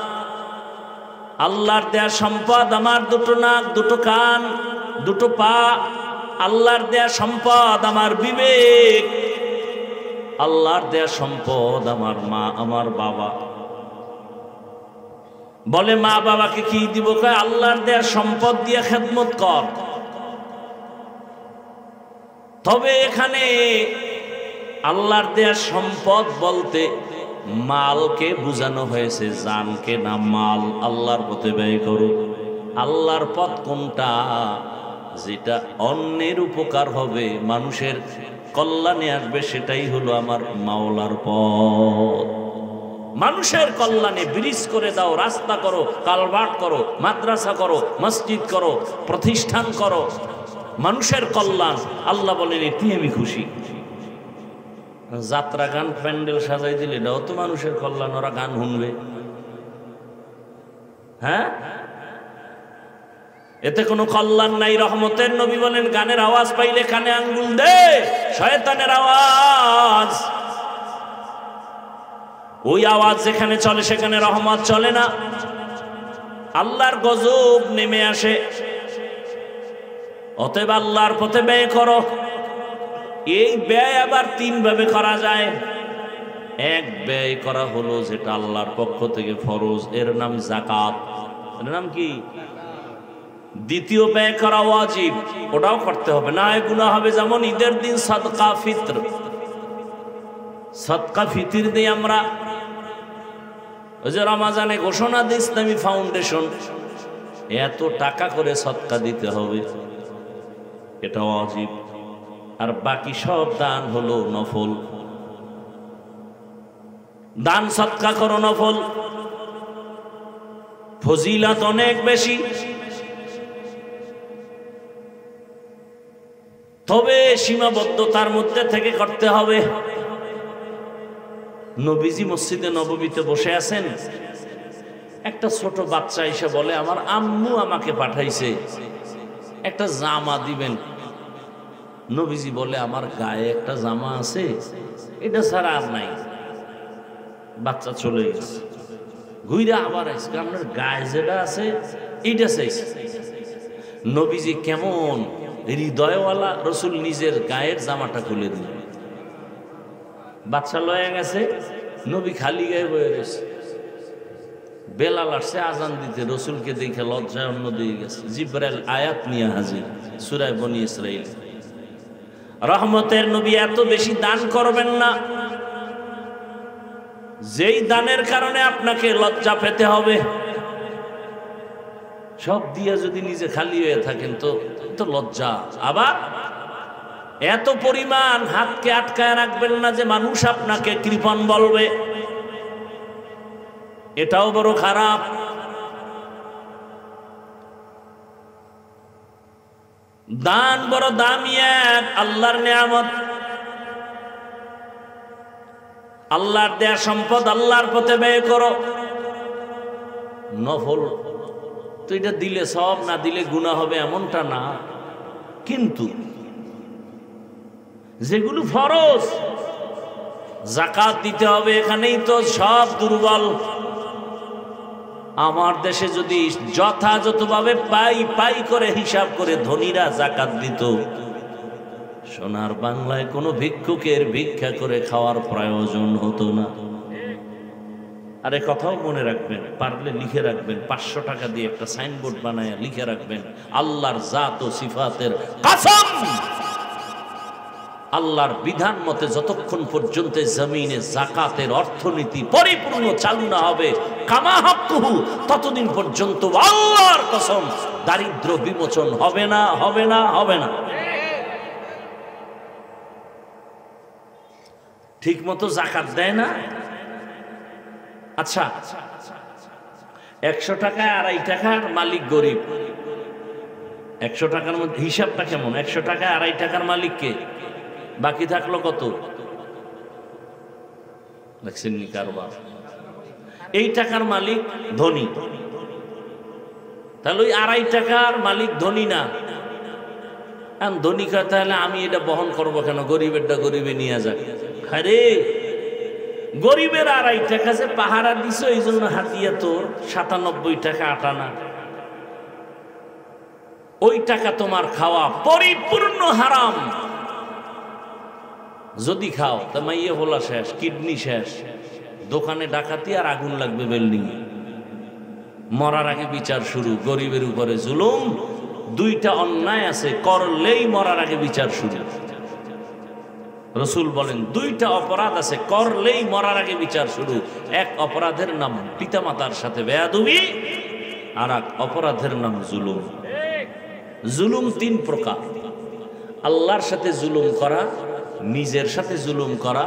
আল্লাহর দেয়া সম্পদ আমার দুটো নাক, দুটো কান, দুটো পা, আল্লাহর দেয়া সম্পদ আমার বিবেক, আল্লাহর দেয়া সম্পদ আমার মা, আমার বাবা। বলে মা বাবাকে কি দিব? কয় আল্লাহর দেয়া সম্পদ দিয়ে খেদমত কর। তবে এখানে আল্লাহর দেয়া সম্পদ বলতে মালকে বোঝানো হয়েছে, জানকে না। মাল আল্লাহর পথে ব্যয় করো। আল্লাহর পথ কোনটা? যেটা অন্যের উপকার হবে, মানুষের কল্যাণে আসবে, সেটাই হলো আমার মাওলার পথ। মানুষের কল্যাণে ব্রিজ করে দাও, রাস্তা করো, কালভার্ট করো, মাদ্রাসা করো, মসজিদ করো, প্রতিষ্ঠান করো, মানুষের কল্যাণ। আল্লাহ বলেন এটি আমি খুশি। যাত্রা গান প্যান্ডেল সাজাই দিলে এটাও তো মানুষের কল্যাণ, ওরা গান শুনবে। হ্যাঁ, এতে কোনো কল্যাণ নাই। রহমতের নবী বলেন গানের আওয়াজ পাইলে কানে আঙ্গুল দে, শয়তানের আওয়াজ। ওই আওয়াজ যেখানে চলে সেখানে রহমত চলে না, আল্লাহর গজব নেমে আসে। অতএব আল্লাহর পথে ব্যয় করো। এই ব্যয় আবার তিন ভাবে করা যায়। এক, ব্যয় করা হলো যেটা আল্লাহর পক্ষ থেকে ফরজ, এর নাম যাকাত। এর নাম কি? দ্বিতীয়, ব্যয় করা ওয়াজিব, ওটাও করতে হবে, না হয় গুনাহ হবে। যেমন ঈদের দিন সদকা ফিতর, সদকা ফিতর দিই আমরা। ওই যে রমাজানে ঘোষণা দিই ইসলামী ফাউন্ডেশন এত টাকা করে সদকা দিতে হবে, এটা ওয়াজিব। আর বাকি সব দান হলো নফল। দান সদকা করো, নফল, ফজিলত অনেক বেশি। তবে সীমাবদ্ধতার মধ্যে থেকে করতে হবে। নবীজি মসজিদে নববীতে বসে আছেন, একটা ছোট বাচ্চা এসে বলে আমার আম্মু আমাকে পাঠাইছে একটা জামা দিবেন। নবীজি বলে আমার গায়ে একটা জামা আছে, এটা ছাড়া আর নাই। বাচ্চা চলে গেছে, ঘুরে আবার আসছে, আপনার গায়ে যেটা আছে এইটা চাইছে। নবীজি কেমন হৃদয়ওয়ালা, রসুল নিজের গায়ের জামাটা খুলে দিল। বাচ্চা লয়ে গেছে, নবী খালি গায়ে বয়ে রয়েছে। বেলাল আসছে আজান দিতে, রসুলকে দেখে লজ্জায় অন্য দিয়ে গেছে। জিবরাইল আয়াত নিয়ে হাজির, সূরা বনী ইসরাইল। রহমতের নবী এত বেশি দান করবেন না যেই দানের কারণে আপনাকে লজ্জা পেতে হবে। সব দিয়ে যদি নিজে খালি হয়ে থাকেন তো লজ্জা। আবার এত পরিমাণ হাতকে আটকায় রাখবেন না যে মানুষ আপনাকে কৃপণ বলবে, এটাও বড় খারাপ। দান বড় দামি এক আল্লাহর নিয়ামত। আল্লাহর দেয়া সম্পদ আল্লাহর পথে ব্যয় করো। নফল তো এটা দিলে সব, না দিলে গুনাহ হবে এমনটা না, কিন্তু যেগুলো ফরজ, যাকাত দিতে হবে, এখানেই তো সব দুর্বল। আমার দেশে যদি যথাযথভাবে পাই করে হিসাব করে ধনীরা যাকাত দিত, সোনার বাংলায় কোনো ভিক্ষুকের ভিক্ষা করে খাওয়ার প্রয়োজন হতো না। আরে কথাও মনে রাখবেন, পারলে লিখে রাখবেন, 500 টাকা দিয়ে একটা সাইনবোর্ড বানায় লিখে রাখবেন, আল্লাহর জাত ও সিফাতের কসম, আল্লাহর বিধান মতে যতক্ষণ পর্যন্ত জমিনে যাকাতের অর্থনীতি পরিপূর্ণ চালু না হবে, কামা হাক্কুহু, ততদিন পর্যন্ত আল্লাহর কসম দারিদ্র বিমোচন হবে না, হবে না, হবে না। ঠিক মতো যাকাত দেয় না। আচ্ছা, 100 টাকায় 2.5 টাকার মালিক গরিব, 100 টাকার মধ্যে হিসাবটা কেমন? 100 টাকায় 2.5 টাকার মালিক কে? বাকি থাকলো কত? দেখছেন নি কারবার? এই টাকার মালিক ধনী, তাহলে ওই 2.5 টাকার মালিক ধনী না, ধনী কয় তাহলে আমি এটা বহন করবো কেন, গরিবেরটা গরিবে নিয়ে যাক। আরে গরিবের 2.5 টাকা যে পাহারা দিছ এই জন্য হাতিয়া তোর 97 টাকা 8 আনা, ওই টাকা তোমার খাওয়া পরিপূর্ণ হারাম। যদি খাও তা মাইয়ে বলা শেষ, কিডনি শেষ, দোকানে ডাকাতি আর আগুন লাগবে বিল্ডিং। মরার আগে বিচার শুরু, গরিবের উপরে জুলুম। 2টা অন্যায় আছে, করলেই মরার আগে বিচার শুরু। রসুল বলেন 2টা অপরাধ আছে, করলেই মরার আগে বিচার শুরু। এক অপরাধের নাম পিতামাতার সাথে বেয়াদবি, আর এক অপরাধের নাম জুলুম। জুলুম 3 প্রকার: আল্লাহর সাথে জুলুম করা, নিজের সাথে জুলুম করা,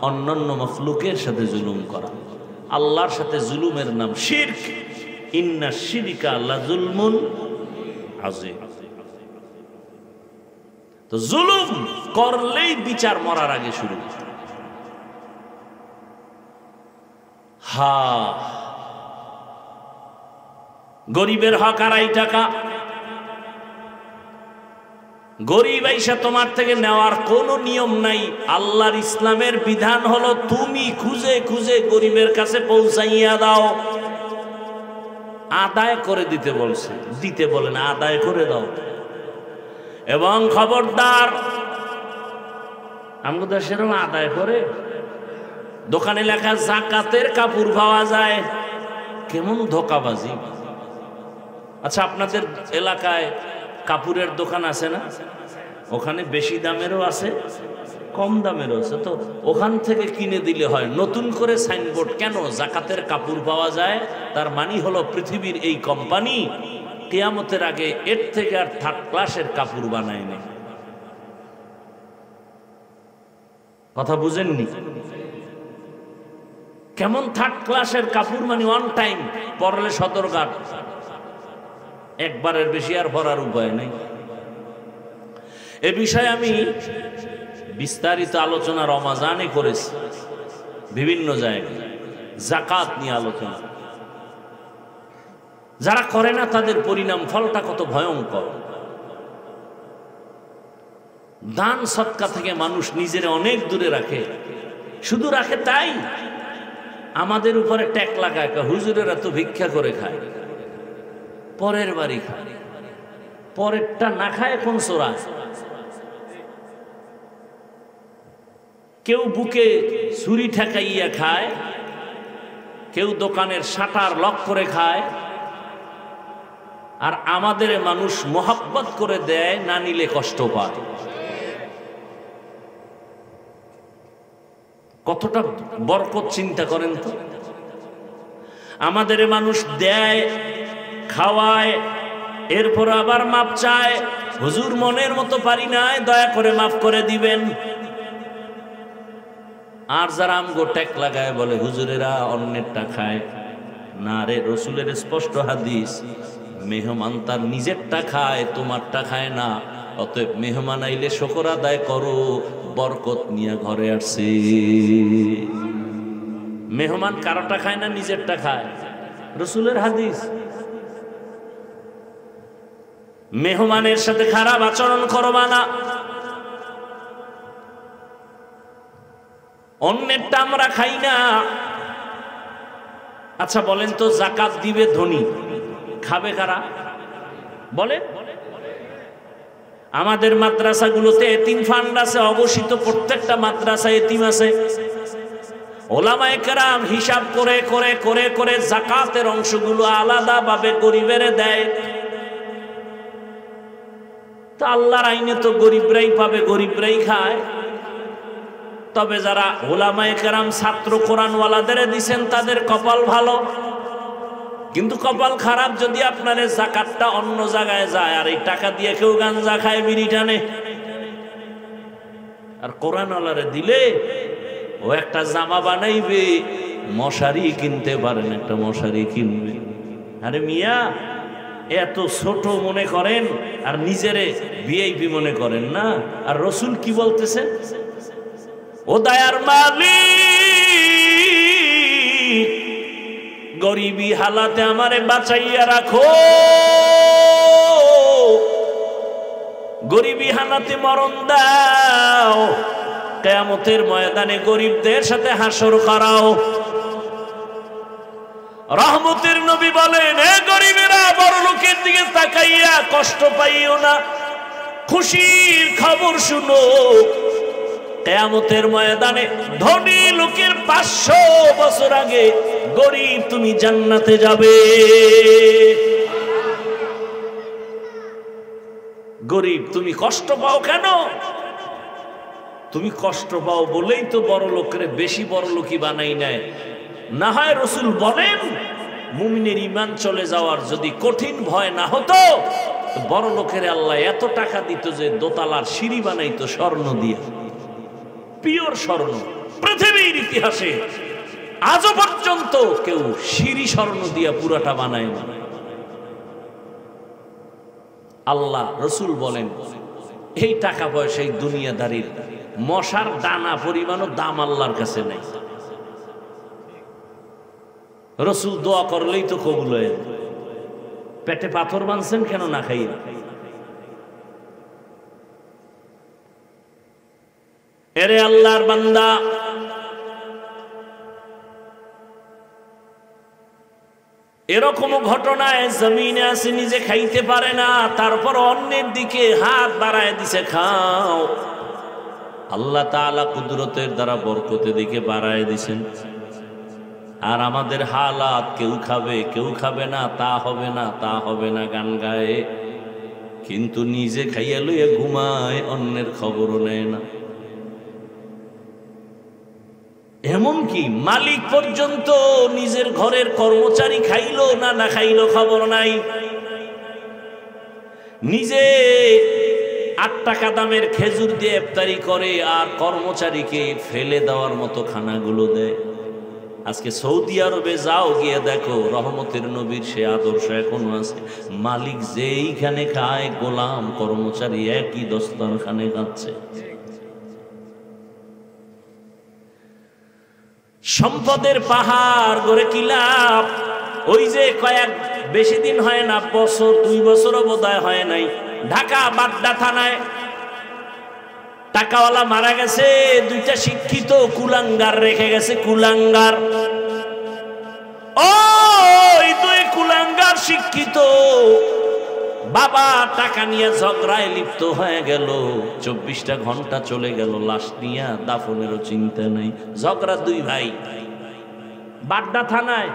অন্যান্য মখলুকের সাথে জুলুম করা। আল্লাহর সাথে জুলুমের নাম শিরক। ইন্না শিরকা লাযুলমুন আযীম। তো জুলুম করলেই বিচার মরার আগে শুরু। গরিবের হক 2.5 টাকা, গরিব আইসা তোমার থেকে নেওয়ার কোনো নিয়ম নাই। আল্লাহর ইসলামের বিধান হলো তুমি খুঁজে খুঁজে গরিবের কাছে পৌঁছাইয়া দাও। আদায় করে দিতে বলছে, দিতে বলে না, আদায় করে দাও। এবং খবরদার, আমাদের দেশের আদায় করে দোকানে লেখা জাকাতের কাপড় পাওয়া যায়, কেমন ধোকাবাজি। আচ্ছা, আপনাদের এলাকায় কাপড়ের দোকান আছে না? ওখানে বেশি দামেরও আছে, কম দামেরও আছে। তো ওখান থেকে কিনে দিলে হয়। নতুন করে সাইনবোর্ড কেন? জাকাতের কাপড় পাওয়া যায়, তার মানে হলো পৃথিবীর এই কোম্পানি কিয়ামতের আগে এর থেকে আর 3rd ক্লাসের কাপড় বানায় না। কথা বুঝেননি? কেমন 3rd ক্লাসের কাপড়? মানে 1 টাইম পরলে সদরঘাট, একবারের বেশি আর পরার উপায় নেই। এ বিষয়ে আমি বিস্তারিত আলোচনা রমাজানে করেছি, বিভিন্ন জায়গায় যাকাত নিয়ে আলোচনা। যারা করে না তাদের পরিণাম ফলটা কত ভয়ঙ্কর। দান সদকা থেকে মানুষ নিজের অনেক দূরে রাখে। শুধু রাখে তাই, আমাদের উপরে ট্যাক লাগায়, হুজুরেরা তো ভিক্ষা করে খায়, পরের বাড়ি খায়, পরেরটা না খায় কোন সোরা। কেউ বুকে ছুরি ঠেকাইয়া খায়, কেউ দোকানের শাটার লক করে খায়, আর আমাদের মানুষ মোহাব্বত করে দেয়, না নিলে কষ্ট পায়। কতটা বরকত চিন্তা করেন তো। আমাদের মানুষ দেয়, খাওয়ায়, এরপর আবার মাপ চায়, হুজুর মনের মতো পারি নাই, দয়া করে মাফ করে দিবেন। আর যারা আমগো ট্যাক লাগায় বলে হুজুরেরা অন্যেরটা খায়, না রে, রসুলের স্পষ্ট হাদিস, মেহমান তার নিজেরটা খায়, তোমারটা খায় না। অতএব মেহমান আইলে শুকর আদায় করো, বরকত নিয়ে ঘরে আসছে। মেহমান কারোটা খায় না, নিজেরটা খায়, রসুলের হাদিস। মেহমানের সাথে খারাপ আচরণ করবা না। অন্যেরটা আমরা খাই না। আচ্ছা বলেন তো, যাকাত দিবে ধনী, খাবে কারা বলেন? আমাদের মাদ্রাসাগুলোতে এতিম ফান্ড আছে, অঘোষিত প্রত্যেকটা মাদ্রাসায় এতিম আছে। ওলামায়ে কেরাম হিসাব করে করে করে করে যাকাতের অংশগুলো আলাদা ভাবে গরিবের দেয়। তা আল্লাহর আইনে তো গরিবরাই পাবে, গরিবরাই খায়। তবে যারা ওলামায়ে কেরাম ছাত্র কোরআনওয়ালাদের দিছেন তাদের কপাল ভালো, কিন্তু কপাল খারাপ যদি আপনার যাকাতটা অন্য জায়গায় যায়, আর এই টাকা দিয়ে কেউ গাঞ্জা খায়, বিড়ি টানে। আর কোরআনওয়ালারে দিলে ও একটা জামা বানাইবে, মশারি কিনতে পারেন, একটা মশারি কিনবে। আরে মিয়া, এত ছোট মনে করেন আর নিজেরে ভিআইপি মনে করেন না। আর রসুল কি বলতেছে? ও দয়ার মালিক, গরিবী হালাতে আমারে বাঁচাইয়া রাখো। গরিবী হানাতে মরণ দাও, কিয়ামতের ময়দানে গরিবদের সাথে হাসর করাও। রহমতের নবী বলেন, হে গরিবেরা, বড় লোকের দিকে তাকাইয়া কষ্ট পাইও না, খুশির খবর শুনো। কিয়ামতের ময়দানে ধনী লোকের 500 বছর আগে গরিব তুমি জান্নাতে যাবে। গরিব তুমি কষ্ট পাও কেন? তুমি কষ্ট পাও বলেই তো বড় লোকের বেশি বড় লোকই বানাই নেয়। না হয় রসুল বলেন, মুমিনের ঈমান চলে যাওয়ার যদি কঠিন ভয় না হতো, বড় লোকের আল্লাহ এত টাকা দিত যে দোতলার সিঁড়ি বানাইতো স্বর্ণ দিয়ে, পিওর স্বর্ণ। পৃথিবীর ইতিহাসে আজও পর্যন্ত কেউ সিঁড়ি স্বর্ণ দিয়া পুরাটা বানায় না। আল্লাহ রসুল বলেন, এই টাকা পয়সা এই দুনিয়াদারির মশার দানা পরিমাণও দাম আল্লাহর কাছে নেই। রসুল দোয়া করলেই তো কবুল হয়ে। পেটে পাথর বাঁধছেন কেন না খাইয়ে? এরে আল্লাহর বান্দা, এরকম ঘটনায় জমিনে আছে, নিজে খাইতে পারে না, তারপর অন্যের দিকে হাত বাড়ায় দিছে, খাও। আল্লাহ তাআলা কুদরতের দ্বারা বরকতের দিকে বাড়ায় দিছেন। আর আমাদের হালাত, কেউ খাবে কেউ খাবে না, তা হবে না তা হবে না গান গায়ে, কিন্তু নিজে খাইয়া লইয়া ঘুমায়, অন্যের খবরও নেয় না। এমনকি মালিক পর্যন্ত নিজের ঘরের কর্মচারী খাইলো না না খাইলো খবর নাই। নিজে 8 টাকা দামের খেজুর দিয়ে ইফতারি করে আর কর্মচারীকে ফেলে দেওয়ার মতো খানাগুলো দেয়। আজকে সৌদি আরবে যাও, গিয়ে দেখো রহমতের নবীর সে আদর্শ এখনো আছে। মালিক যেইখানে খায়, গোলাম কর্মচারী একই দস্তরখানে খাচ্ছে। সম্পদের পাহাড় গড়ে কি লাভ? ওই যে বেশি দিন হয় না, বছর 2 বছরও বোধহয় হয় নাই, ঢাকা বাড্ডা থানায় টাকাওয়ালা মারা গেছে, 2টা শিক্ষিত কুলাঙ্গার রেখে গেছে। কুলাঙ্গার, ওই 2 কুলাঙ্গার শিক্ষিত বাবা টাকা নিয়ে ঝগড়ায় লিপ্ত হয়ে গেল। 24টা ঘন্টা চলে গেল, লাশ নিয়ে দাফনেরও চিন্তা নাই। ঝগড়া 2 ভাই, বাড্ডা থানায়,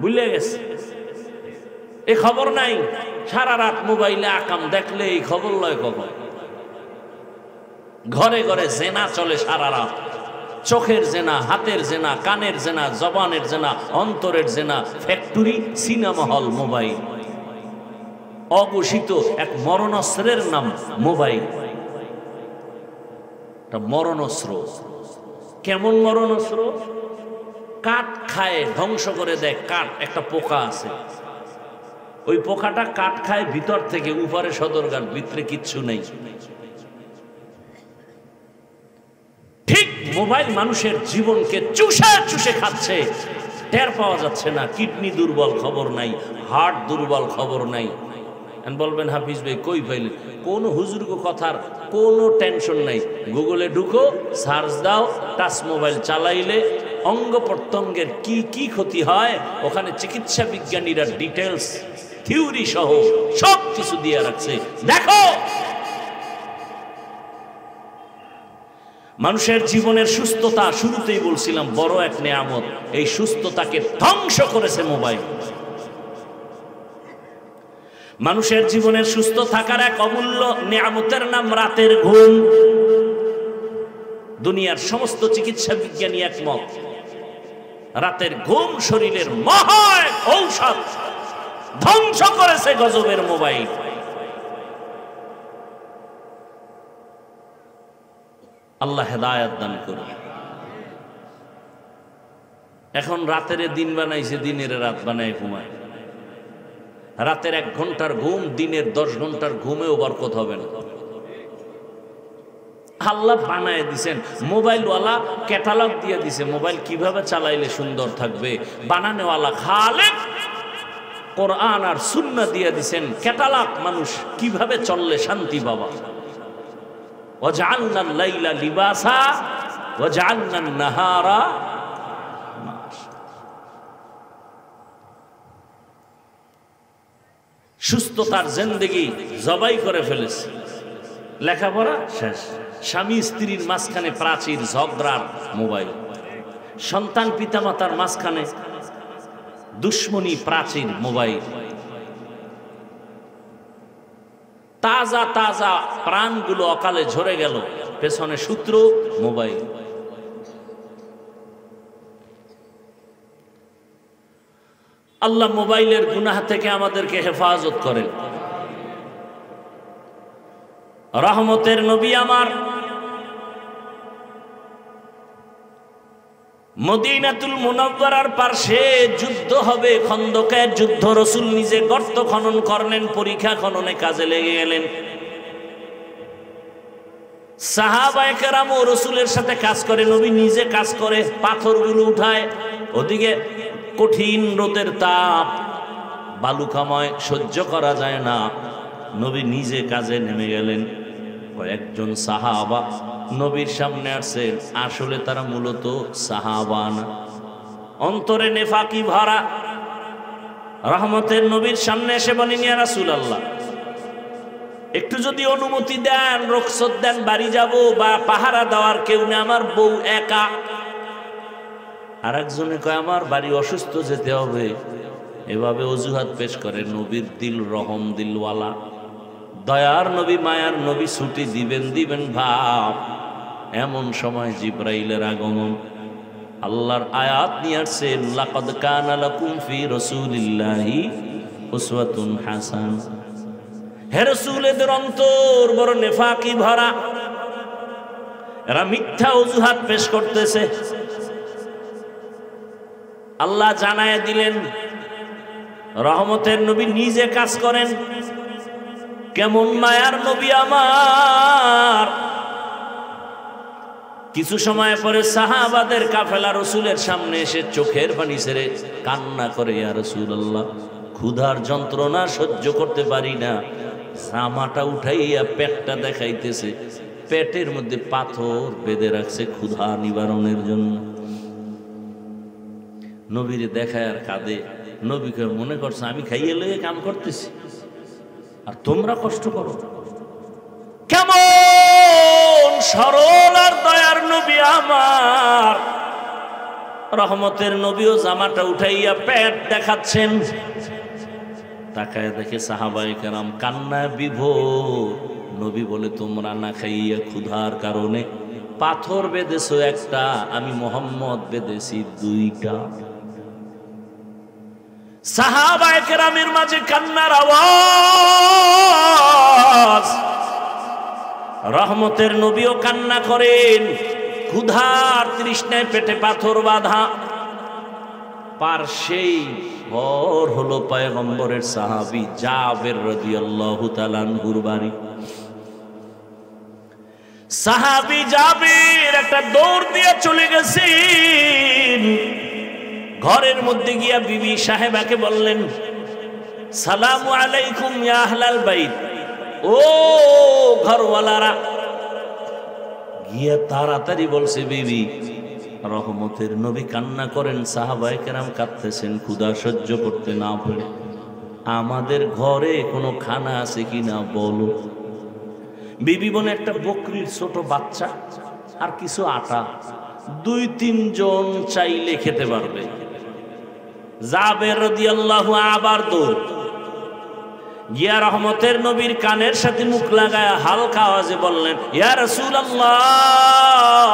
ভুলে গেছে, এ খবর নাই। সারা রাত মোবাইলে আকাম দেখলে এই খবর লয় কখন। ঘরে ঘরে জেনা চলে সারা রাত, চোখের জেনা, হাতের জেনা, কানের জেনা, জবানের জেনা, অন্তরের জেনা, ফ্যাক্টরি, সিনেমা হল, মোবাইল। অঘোষিত এক মরণস্ত্রের নাম মোবাইল। মরণস্ত্র। কেমন মরণস্ত্র? কাঠ খায়, ধ্বংস করে দেয়। কাঠ, একটা পোকা আছে, ওই পোকাটা কাঠ খায় ভিতর থেকে, উপরে সদরঘাট, ভিতরে কিচ্ছু নেই। ঠিক মোবাইল মানুষের জীবনকে চুষে চুষে খাচ্ছে, টের পাওয়া যাচ্ছে না। কিডনি দুর্বল, খবর নাই। হার্ট দুর্বল, খবর নাই। বলবেন হাফিজ ভাই কই পাইলেন? কোন হুজুরগ কথার কোনো টেনশন নাই। গুগলে ঢুকো, সার্চ দাও, টাচ মোবাইল চালাইলে অঙ্গ প্রত্যঙ্গের কি কি ক্ষতি হয়, ওখানে চিকিৎসা বিজ্ঞানীরা ডিটেলস, থিওরি সহ সব কিছু দিয়ে রাখছে। দেখো, মানুষের জীবনের সুস্থতা, শুরুতেই বলছিলাম, বড় এক নেয়ামত। এই সুস্থতাকে ধ্বংস করেছে মোবাইল। মানুষের জীবনের সুস্থ থাকার এক অমূল্য নেয়ামতের নাম রাতের ঘুম। দুনিয়ার সমস্ত চিকিৎসা বিজ্ঞানী একমত, রাতের ঘুম শরীরের মহা ঔষধ। ধ্বংস করেছে গজবের মোবাইল। আল্লাহ হেদায়েত দান করুন। এখন রাতের দিন বানাইছে, দিনের রাত বানায় ঘুমায়। রাতের 1 ঘন্টার ঘুম দিনের 10 ঘন্টার ঘুমেও বরকত হবে না। আল্লাহ বানায় দিছেন, মোবাইলওয়ালা ক্যাটালগ দিয়ে দিছে, মোবাইল কিভাবে চালাইলে সুন্দর থাকবে। বানানোওয়ালা খালেক কোরআন আর সুন্নাহ দিয়ে দিছেন ক্যাটালগ, মানুষ কিভাবে চললে শান্তি পাবা। ওয়াজআলনাল লাইলা লিবাসা ওয়াজআলনান নাহারা মাআশা। সুস্থতার জিন্দেগি জবাই করে ফেলেছে, লেখাপড়া শেষ, স্বামী স্ত্রীর মাঝখানে প্রাচীর ঝগড়ার মোবাইল, সন্তান পিতামাতার মাঝখানে দুশ্মনী প্রাচীর মোবাইল, তাজা তাজা প্রাণগুলো অকালে ঝরে গেল, পেছনে সূত্র মোবাইল। আল্লাহ মোবাইলের গুনাহ থেকে আমাদেরকে হেফাজত করেন। রহমতের নবী আমার মদিনাতুল মুনাওয়ারার পাশে যুদ্ধ হবে, খন্দকের যুদ্ধ। রাসূল নিজে গর্ত খনন করলেন, পরীক্ষা খননে কাজে লেগে গেলেন। সাহাবায়ে কেরাম ও রাসূলের সাথে কাজ করে, নবী নিজে কাজ করে, পাথরগুলো উঠায়। ওদিকে কঠিন রোদের তাপ, বালুকাময়, সহ্য করা যায় না, নবী নিজে কাজে নেমে গেলেন। কয়েকজন সাহাবা নবীর সামনে আসছেন, আসলে তারা মূলত সাহাবা না, অন্তরে নেফাকি ভরা। রহমতের নবীর সামনে এসে বলেন, ইয়া রাসূলুল্লাহ, একটু যদি অনুমতি দেন, রুখসত দেন, বাড়ি যাব, বা পাহারা দেওয়ার কেউ নেই, আমার বউ একা। আরেকজনে কয়, আমার বাড়ি অসুস্থ, যেতে হবে। এভাবে অজুহাত পেশ করে। নবীর দিল রহম দিলওয়ালা, দয়ার নবী, মায়ার নবী, ছুটি দিবেন ভাব। এমন সময় জিবরাইলের আগমন, আল্লাহর আয়াত নিয়ে আসছেন, লাকাদ কানা লাকুম ফি রাসূলিল্লাহি উসওয়াতুন হাসানাহ। হে রাসূল, এদের অন্তর বড় নেফাকি ভরা, এরা মিথ্যা অজুহাত পেশ করতেছে। আল্লাহ জানায় দিলেন, রহমতের নবী নিজে কাজ করেন। কেমন মায়ার নবী আমার। কিছু সময় পরে সাহাবাদের কাফেলা রাসূলের সামনে এসে চোখের পানি ছেড়ে কান্না করে, ইয়া রাসূলুল্লাহ, ক্ষুধার যন্ত্রণা সহ্য করতে পারি না। জামাটা উঠাইয়া পেটটা দেখাইতেছে, পেটের মধ্যে পাথর বেঁধে রাখছে ক্ষুধা নিবারণের জন্য। নবীরে দেখায় আর কাঁদে। নবীকে মনে করছে আমি খাইয়ে লইয়ে কাম করতেছি আর তোমরা কষ্ট করো। কেমন সরল আর দয়ার নবী আমার। রহমতের নবীও জামাটা উঠাইয়া পেট দেখাচ্ছেন। তাকায় দেখে সাহাবায়ে কেরাম কান্নায় বিভোর। নবী বলে, তোমরা না খাইয়া ক্ষুধার কারণে পাথর বেঁধেছো একটা, আমি মুহাম্মদ বেঁধেছি দুইটা। সাহাবায়ে কেরামের মাঝে কান্নার আওয়াজ। রহমতের নবীও কান্না করেন। ক্ষুধার তৃষ্ণায় পেটে পাথর বাঁধা। পার্শ্বেই ঘর হলো পয়গম্বরের সাহাবী জাবের রাদিয়াল্লাহু তাআলা আনহুর বাড়ি। সাহাবী জাবের একটা দৌড় দিয়ে চলে গেছেন। ঘরের মধ্যে গিয়া বিবি সাহেবাকে বললেন, সালামু আলাইকুম ইয়া আহলাল বাইত। ও ঘরওয়ালারা। গিয়া তাড়াতাড়ি বলছে, বিবি, রহমতের নবী কান্না করেন, সাহাবায়ে কেরাম কাঁদতেছেন ক্ষুধা সহ্য করতে না পারে, আমাদের ঘরে কোনো খানা আছে কিনা বলো। বিবি বলে, একটা বকরির ছোট বাচ্চা আর কিছু আটা, 2-3 জন চাইলে খেতে পারবে। জাবের রাদিয়াল্লাহু আবার দৌড় গিয়া রহমতের নবীর কানের সাথে মুখ লাগায় হালকা আওয়াজে বললেন, ইয়া রাসূলুল্লাহ,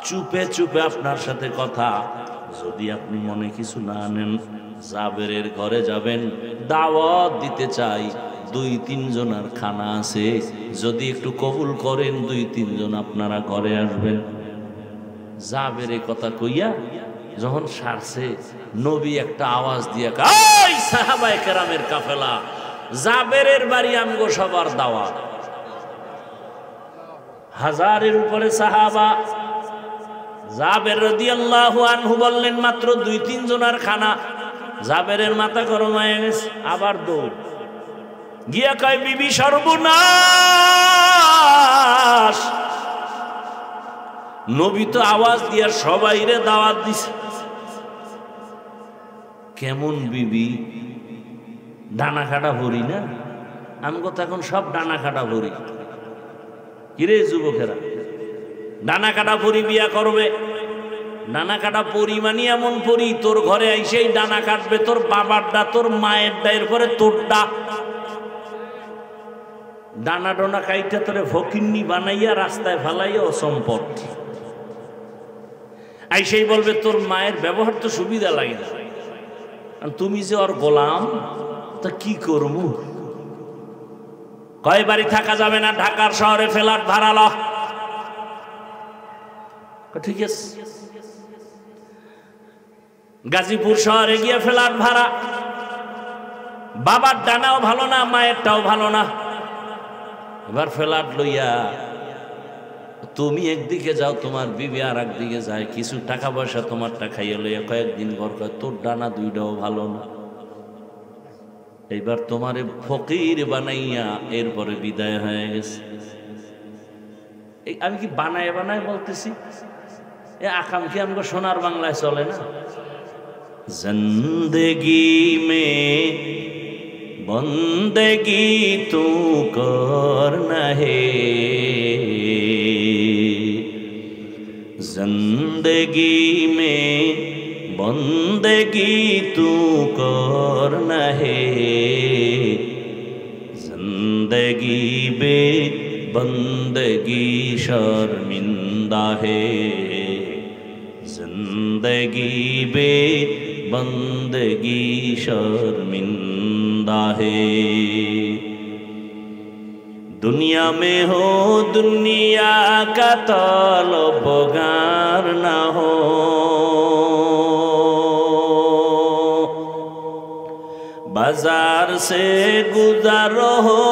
চুপে চুপে আপনার সাথে কথা, যদি আপনি মনে কিছু না নেন, জাবেরের ঘরে যাবেন, দাওয়াত দিতে চাই, 2-3 জনের খানা আছে, যদি একটু কবুল করেন 2-3 জন আপনারা ঘরে আসবেন। জাবেরের কথা কইয়া যখন সারছে, নবী একটা আওয়াজ দিয়া, এই সাহাবায়ে কেরামের কাফেলা, জাবেরের বাড়ি আমগো সবার দাওয়াত। 1000-এর উপরে সাহাবা। জাবের রাদিয়াল্লাহু আনহু বললেন, মাত্র 2-3 জনের খানা, জাবেরের মাথা গরম হয়ে গেছে, আবার দৌড় গিয়া কয় বিবি সর্বনাশ, নবী তো আওয়াজ দিয়া সবাইরে দাওয়াত দিছে। কেমন বিবি, ডানা কাটা ভরি না, আমি তো এখন সব ডানা কাটা ভরি। কিরে যুবকেরা, ডানা কাটা পরি বিয়া করবে, ডানা কাটা পরি মানে এমন পরি তোর ঘরে আইসেই ডানা কাটবে, তোর বাবারটা তোর মায়েরটা, এরপরে তোরটা। ডানা ডোনা কাইটা তোরে ফকিন্নি বানাইয়া রাস্তায় ফালাইয়া অসম্পদ। আইসেই বলবে তোর মায়ের ব্যবহার তো সুবিধা লাগে না, তুমি যে ওর গোলাম, তা কি করবো? কয় বাড়ি থাকা যাবে না, ঢাকার শহরে ফ্ল্যাট ভাড়া ল। ঠিক আছে, গাজীপুর শহরে গিয়ে ফ্ল্যাট ভাড়া। বাবার ডানাও ভালো না, মায়েরটাও ভালো না। এবার ফ্ল্যাট লইয়া তুমি একদিকে যাও, তোমার বিবি আর একদিকে যায়, কিছু টাকা পয়সা তোমারটা খাইয়ে লইয়া কয়েকদিন ঘর কয় তোর ডানা দুইটাও ভালো না। এইবার তোমারে ফকির বানাইয়া এরপরে বিদায় হয়ে গেছে। আমি কি বানায় বানায় বলতেছি, এ আকাম কি আমাকে সোনার বাংলায় চলে না? জিন্দেগি মে বন্দেগি তু করনা হে, जिंदगी में बंदगी तू करना है, जिंदगी बे बंदगी शर्मिंदा है, जिंदगी बे बंदगी शर्मिंदा है। दुनिया में हो दुनिया का तलबगार ना हो, बाजार से गुजर हो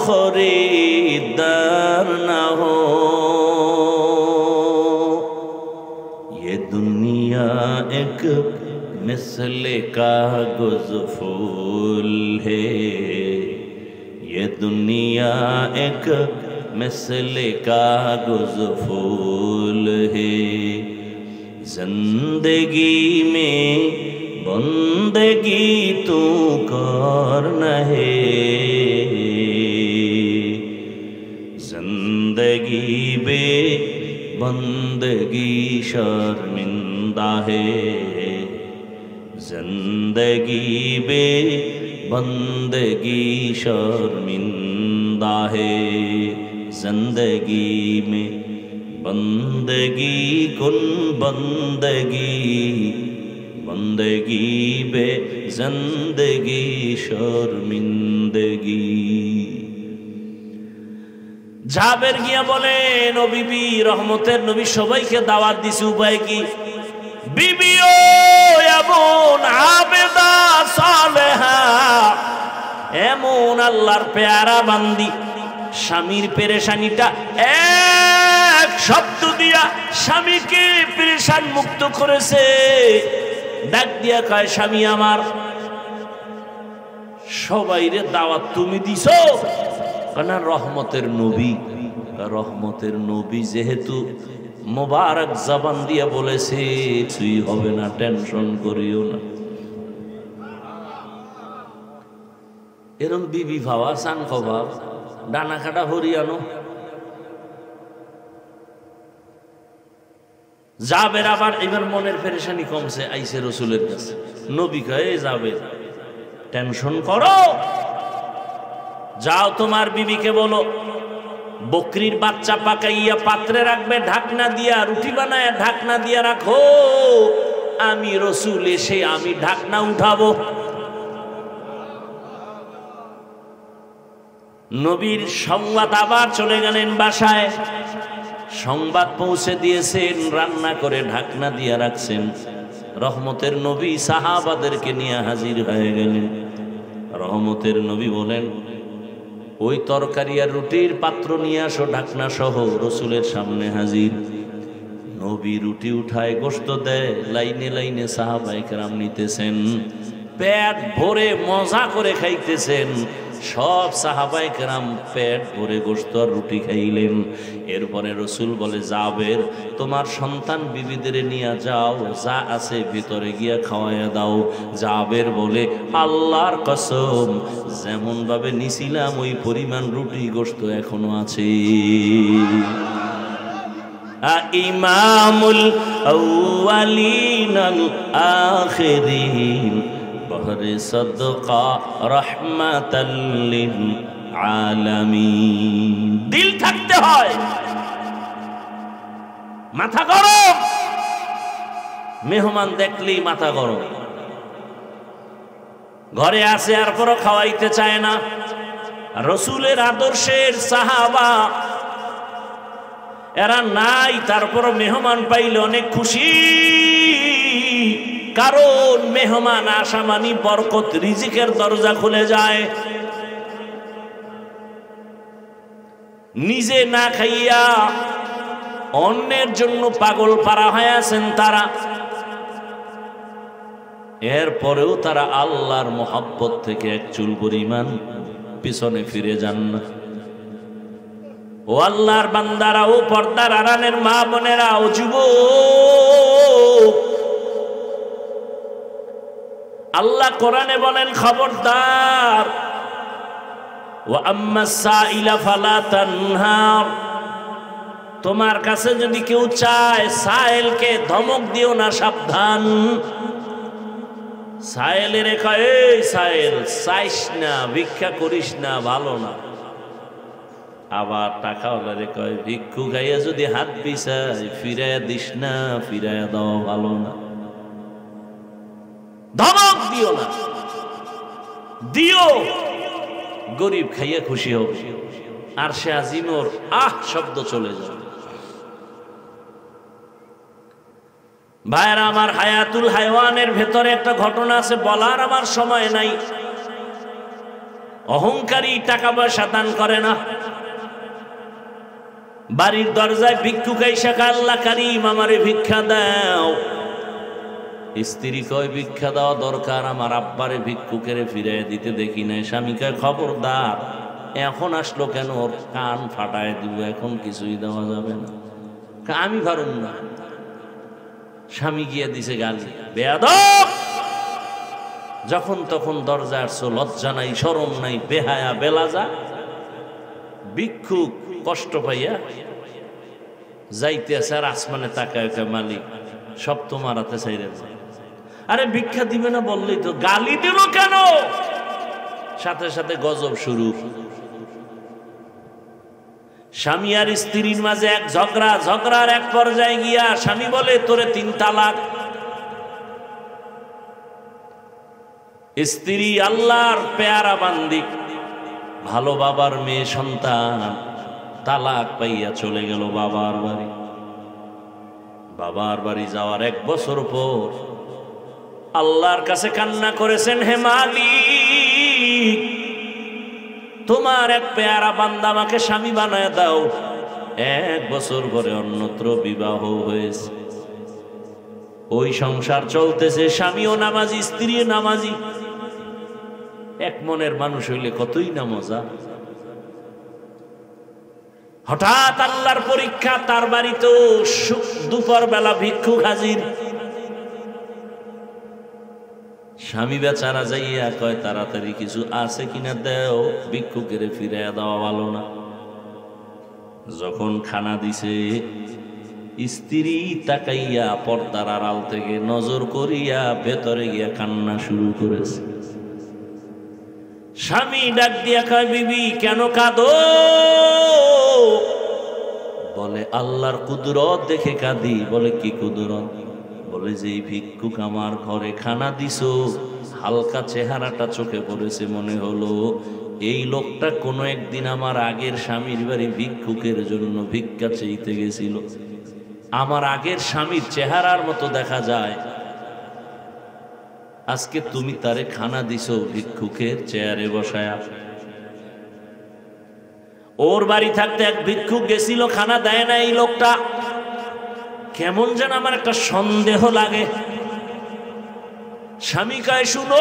खरीदार ना हो। ये दुनिया एक मिसले कागज फूल है, ये दुनिया एक मिसले कागज फूल है, जिंदगी में बंदगी तू करना है, जिंदगी बे बंदगी शर्मिंदा है, जिंदगी बे बंदगी शर्मिंदा है, जिंदगी में बंदगी कुन बंदगी, बंदगी बे जिंदगी शर्मिंदगी। জাবের গিয়া বলেন, ও বিবি, রহমতের নবী সবাইকে দাওয়াত দিছে, উপায় কি? বিবিও এমন আবেদা সালেহা, এমন আল্লাহর পেয়ারা বান্দি, স্বামীর পেরেশানিটা এক শব্দ দিয়া স্বামীকে পেরেশান মুক্ত করেছে। ডাক দিয়া কয়, স্বামী আমার, সবাইরে দাওয়াত তুমি দিছো না? রহমতের নবী, রহমতের নবী যেহেতু মোবারক জবান দিয়া বলেছে, তুই হবে না, টেনশন করিও না। এরম বিবি ভাবা সান খবা, ডানা কাটা হরিয়ানো। জাবের আবার এবার মনের পেরেশানি কমছে, আইসে রসুলের কাছে। নবী কয়ে, যাবে টেনশন করো, যাও তোমার বিবিকে বলো বকরির বাচ্চা পাকাইয়া পাত্রে রাখবে, ঢাকনা দিয়া, রুটি বানায় ঢাকনা দিয়া রাখো, আমি রসুল এসে আমি ঢাকনা উঠাবো। নবীর সংবাদ আবার চলে গেলেন বাসায়, সংবাদ পৌঁছে দিয়েছেন, রান্না করে ঢাকনা দিয়া রাখছেন। রহমতের নবী সাহাবাদেরকে নিয়ে হাজির হয়ে গেলেন। রহমতের নবী বলেন, ওই তরকারি আর রুটির পাত্র নিয়ে আসো ঢাকনা সহ। রসুলের সামনে হাজির। নবী রুটি উঠায় গোশত দেয়, লাইনে লাইনে সাহাবায়ে কেরাম নিতেছেন, পেট ভরে মজা করে খাইতেছেন। সব সাহাবায়ে কেরাম পেট ভরে গোশত আর রুটি খাইলেন। এরপরে রসুল বলে, জাবের তোমার সন্তান বিবিদের নিয়ে যাও, যা আছে ভিতরে গিয়া খাওয়াইয়া দাও। জাবের বলে, আল্লাহর কসম, যেমন ভাবে নিছিলাম ওই পরিমাণ রুটি গোশত এখনো আছে। ইমামুল আউয়ালিন আল আখিরিন বহরে সদকা রাহমাতাল লিল আলামিন। দিল থাকতে হয়, মাথা গরম, মেহমান দেখলেই মাথা গরম, ঘরে আসে আর পরও খাওয়াইতে চায় না। রসুলের আদর্শের সাহাবা এরা নাই, তারপর মেহমান পাইলে অনেক খুশি, কারণ মেহমান আসা মানি বরকত, রিজিকের দরজা খুলে যায়। নিজে না খাইয়া অন্যের জন্য পাগল পারা হয়ে আছেন তারা, এরপরেও তারা আল্লাহর মহব্বত থেকে এক চুল পরিমাণ পিছনে ফিরে যান না। ও আল্লাহর বান্দারা, ও পর্দার আড়ালের মা বোনেরা, ও যুবক, আল্লাহ কোরআনে বলেন, খবরদার, ওয়া আম্মাস সাইলা ফালা তানহার, তোমার কাছে যদি কেউ চায় সাইলকে ধমক দিও না, সাবধান। সাইলের কয়, এই সাইল, চাইস না, ভিক্ষা করিস না, ভালো না। আবার টাকা ওলারে কয়, ভিক্ষু গাইয়া যদি হাত বিছাই ফিরাইয়া দিস না, ফিরাইয়া দেওয়া ভালো না। ধমক দিও না, দিও, গরিব খাইয়া খুশি হোক, আর সে আজিমর আহ শব্দ চলে যাবে। ভাইরা আমার, হায়াতুল হায়ওয়ানের ভেতরে একটা ঘটনা আছে, বলার আমার সময় নাই। অহংকারী টাকা পয়সা দান করে না, বাড়ির দরজায় ভিক্ষুক আইসা কয়, আল্লাহ কারীম আমারে ভিক্ষা দাও। স্ত্রী কয়, ভিক্ষা দেওয়া দরকার, আমার আব্বারে ভিক্ষুকেরে ফিরাইয়া দিতে দেখি নাই। স্বামী কয়, খবরদার, এখন আসলো কেন, ওর কান ফাটায় দিব, এখন কিছুই দেওয়া যাবে না। আমি পারুম না। স্বামী গিয়ে দিছে গালি, বেয়াদব, যখন তখন দরজা আসছো, লজ্জা নাই, শরম নাই, বেহায়া বেলাজা। ভিক্ষুক কষ্ট পাইয়া যাইতে আছে, আর আসমানে তাকায়, মালিক সব তোমার হাতে চাইরে। আরে ভিক্ষা দিবে না বললেই তো, গালি দিল কেন? সাথে সাথে গজব শুরু। স্বামী আর স্ত্রীর মাঝে এক ঝগড়া, ঝগড়ার এক পর্যায়ে গিয়া স্বামী বলে, তোরে 3 তালাক। স্ত্রী আল্লাহর পেয়ারা বান্দি, ভালো বাবার মেয়ে সন্তান, তালাক পাইয়া চলে গেল বাবার বাড়ি। বাবার বাড়ি যাওয়ার 1 বছর পর আল্লাহর কাছে কান্না করেছেন, হে মালিক, তোমার এক পেয়ারা বান্দা আমাকে স্বামী বানায় দাও। 1 বছর পরে অন্যত্র বিবাহ হয়েছে, ওই সংসার চলতেছে, স্বামীও নামাজি, স্ত্রীও নামাজি। এক মনের মানুষ হইলে কতই না মজা। হঠাৎ আল্লাহর পরীক্ষা, তার বাড়িতে দুপুর বেলা ভিক্ষুক হাজির। স্বামী বেচারা যাইয়া কয়, তাড়াতাড়ি কিছু আছে কিনা দেও, ভিক্ষুকের ফিরাইয়া দেওয়া ভালো না। যখন খানা দিছে, স্ত্রী তাকাইয়া পর্দার আড়াল থেকে নজর করিয়া ভেতরে গিয়া কান্না শুরু করেছে। স্বামী ডাক দিয়া কয়, বিবি কেন কাঁদো? বলে, আল্লাহর কুদরত দেখে কাঁদি। বলে, কি কুদরত? বলে, যে ভিক্ষুক আমার ঘরে খানা দিছো, হালকা চেহারাটা চোখে পড়েছে, মনে হলো এই লোকটা কোনো একদিন আমার আগের স্বামীর বাড়ি ভিক্ষুকের জন্য ভিক্ষা চাইতে গেছিল। আমার আগের স্বামীর চেহারার মতো দেখা যায়। আজকে তুমি তারে খানা দিছো ভিক্ষুকের চেয়ারে বসায়া। ওর বাড়ি থাকতে এক ভিক্ষুক গেছিল, খানা দেয় না এই লোকটা। কেমন যেন আমার একটা সন্দেহ লাগে। স্বামী কয়, শুনো,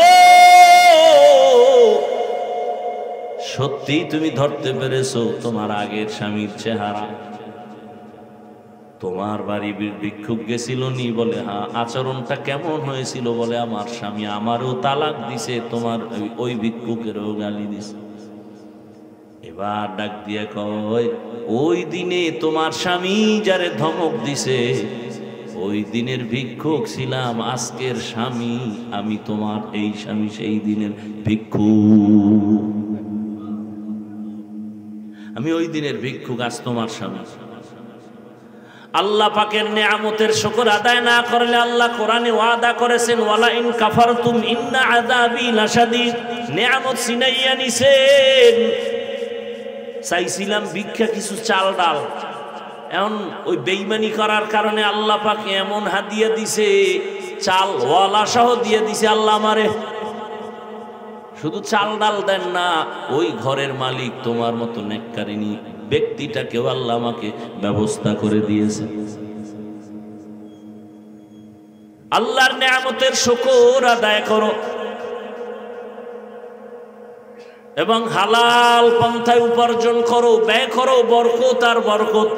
সত্যি তুমি ধরতে পেরেছো তোমার আগের স্বামীর চেহারা? তোমার বাড়ি ভিক্ষুক গেছিল নি? বলে হ্যাঁ। আচরণটা কেমন হয়েছিল? বলে আমার স্বামী আমারও তালাক দিছে, তোমার ওই ভিক্ষুকেরও গালি দিছে। এবার ডাক দিয়ে কয়, ওই দিনে তোমার স্বামী যারে ধমক দিছে ওই দিনের ভিক্ষুক ছিলাম, আজকের স্বামী আমি তোমার এই স্বামী সেই দিনের ভিক্ষুক। আমি ওই দিনের ভিক্ষুক, আজ তোমার স্বামী। আল্লাহ পাকের নেয়ামতের শুকর আদায় না করলে আল্লাহ কোরআনে ওয়াদা করেছেন, ওয়ালা ইন কাফারতুম ইন্না আযাবি লাশাদীদ। নেয়ামত ছিনাইয়া নিছেন। চাইছিলাম ভিক্ষা কিছু চাল ডাল, এখন ওই বেঈমানি করার কারণে আল্লাহ পাক এমন হাদিয়া দিছে, চাল ওয়ালা সহ দিয়ে দিছে আল্লাহ আমারে। শুধু চাল ডাল দেন না, ওই ঘরের মালিক তোমার মতো নেককারিনী ব্যক্তিটাকেও আল্লাহ আমাকে ব্যবস্থা করে দিয়েছে। আল্লাহর নেয়ামতের শুকর আদায় করো এবং হালাল পন্থায় উপার্জন করো, ব্যয় করো, বরকত আর বরকত।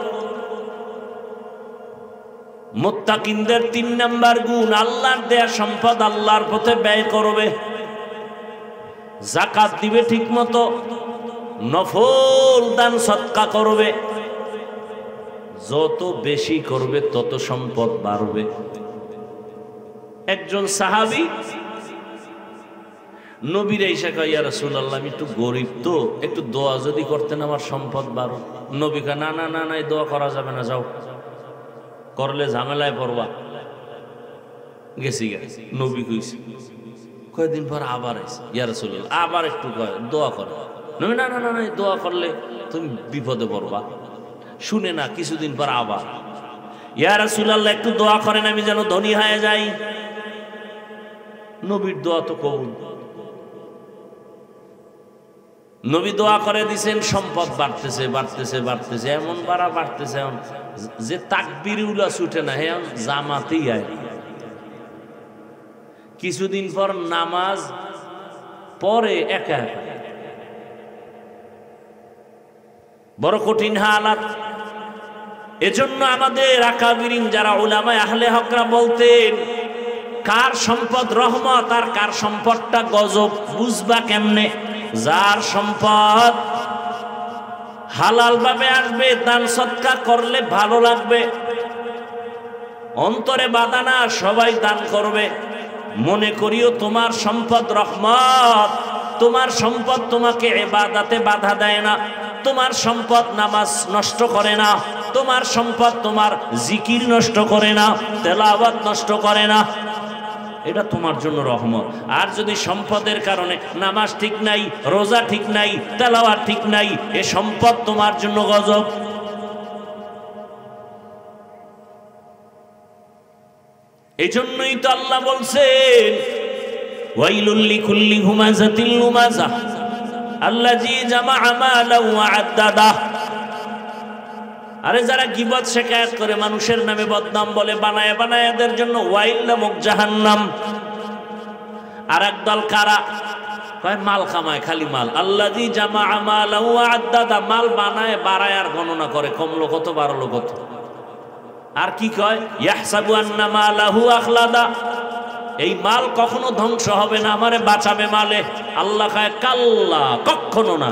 মুত্তাকিনদের ৩ নাম্বার গুণ, আল্লাহর দেয়া সম্পদ আল্লাহর পথে ব্যয় করবে, যাকাত দিবে ঠিক মতো, নফল দান সদকা করবে। যত বেশি করবে তত সম্পদ বাড়বে। একজন সাহাবী নবীর এসে কয়, ইয়া রাসূলুল্লাহ আমি একটু গরিব তো, একটু দোয়া যদি করতেন আমার সম্পদ বাড়ো। নবী কয়, না না না না, দোয়া করা যাবে না, যাও, করলে ঝামেলায় পড়বা। গেছি গেছি। নবী কইছে, কয়েকদিন পর আবার আইছে, ইয়া রাসূলুল্লাহ আবার একটু দোয়া করো। নবী, না না না না, দোয়া করলে তুমি বিপদে পড়বা। শুনে না, কিছুদিন পর আবার, ইয়া রাসূলুল্লাহ একটু দোয়া করেন আমি যেন ধনী হয়ে যাই। নবীর দোয়া তো কবুল। নবী দোয়া করে দিছেন, সম্পদ বাড়তেছে বাড়তেছে বাড়তেছে, এমন বাড়া বাড়তেছে যে তাকবীর উলা ছুটে না, হ্যাঁ জামাতেই আয়। কিছুদিন পর নামাজ পরে একা একা, বড় কঠিন হালাত। এজন্য আমাদের আকাবিরিন যারা উলামায়ে আহলে হকরা বলতেন, কার সম্পদ রহমত আর কার সম্পদটা গজব বুঝবা কেমনে? যার সম্পদ হালাল ভাবে আসবে, দান সদকা করলে ভালো লাগবে, অন্তরে বাধা না, সবাই দান করবে। মনে করিও তোমার সম্পদ রহমত, তোমার সম্পদ তোমাকে ইবাদতে বাধা দেয় না, তোমার সম্পদ নামাজ নষ্ট করে না, তোমার সম্পদ তোমার জিকির নষ্ট করে না, তেলাওয়াত নষ্ট করে না, এটা তোমার জন্য রহমত। আর যদি সম্পদের কারণে নামাজ ঠিক নাই, রোজা ঠিক নাই, তেলাওয়াত ঠিক নাই, এ সম্পদ তোমার জন্য গজব। এই জন্যই তো আল্লাহ বলছেন, ওয়াইলুল লিকুল্লি হুমাযাতিল লুমাযা আল্লাযী জামাআ মালান ওয়া আদ্দাদা। আরে যারা গীবত শিকায়ত করে, মানুষের নামে বদনাম বলে, বানায় বানায়, এদের জন্য ওয়াইল নামক জাহান্নাম। আর একদল কারা কয় মাল কামায়, খালি মাল। আল্লাযী জামাআ মালান ওয়া আদ্দাদা, মাল বানায় বাড়ায় আর গণনা করে, কমলো কত বাড়লো কত। আর কি কয়, ইয়াহসাবু আন্না মালাহু আখলাদা, এই মাল কখনো ধ্বংস হবে না, আমারে বাঁচাবে মালে। আল্লাহ কয় কাল্লা, কখনো না,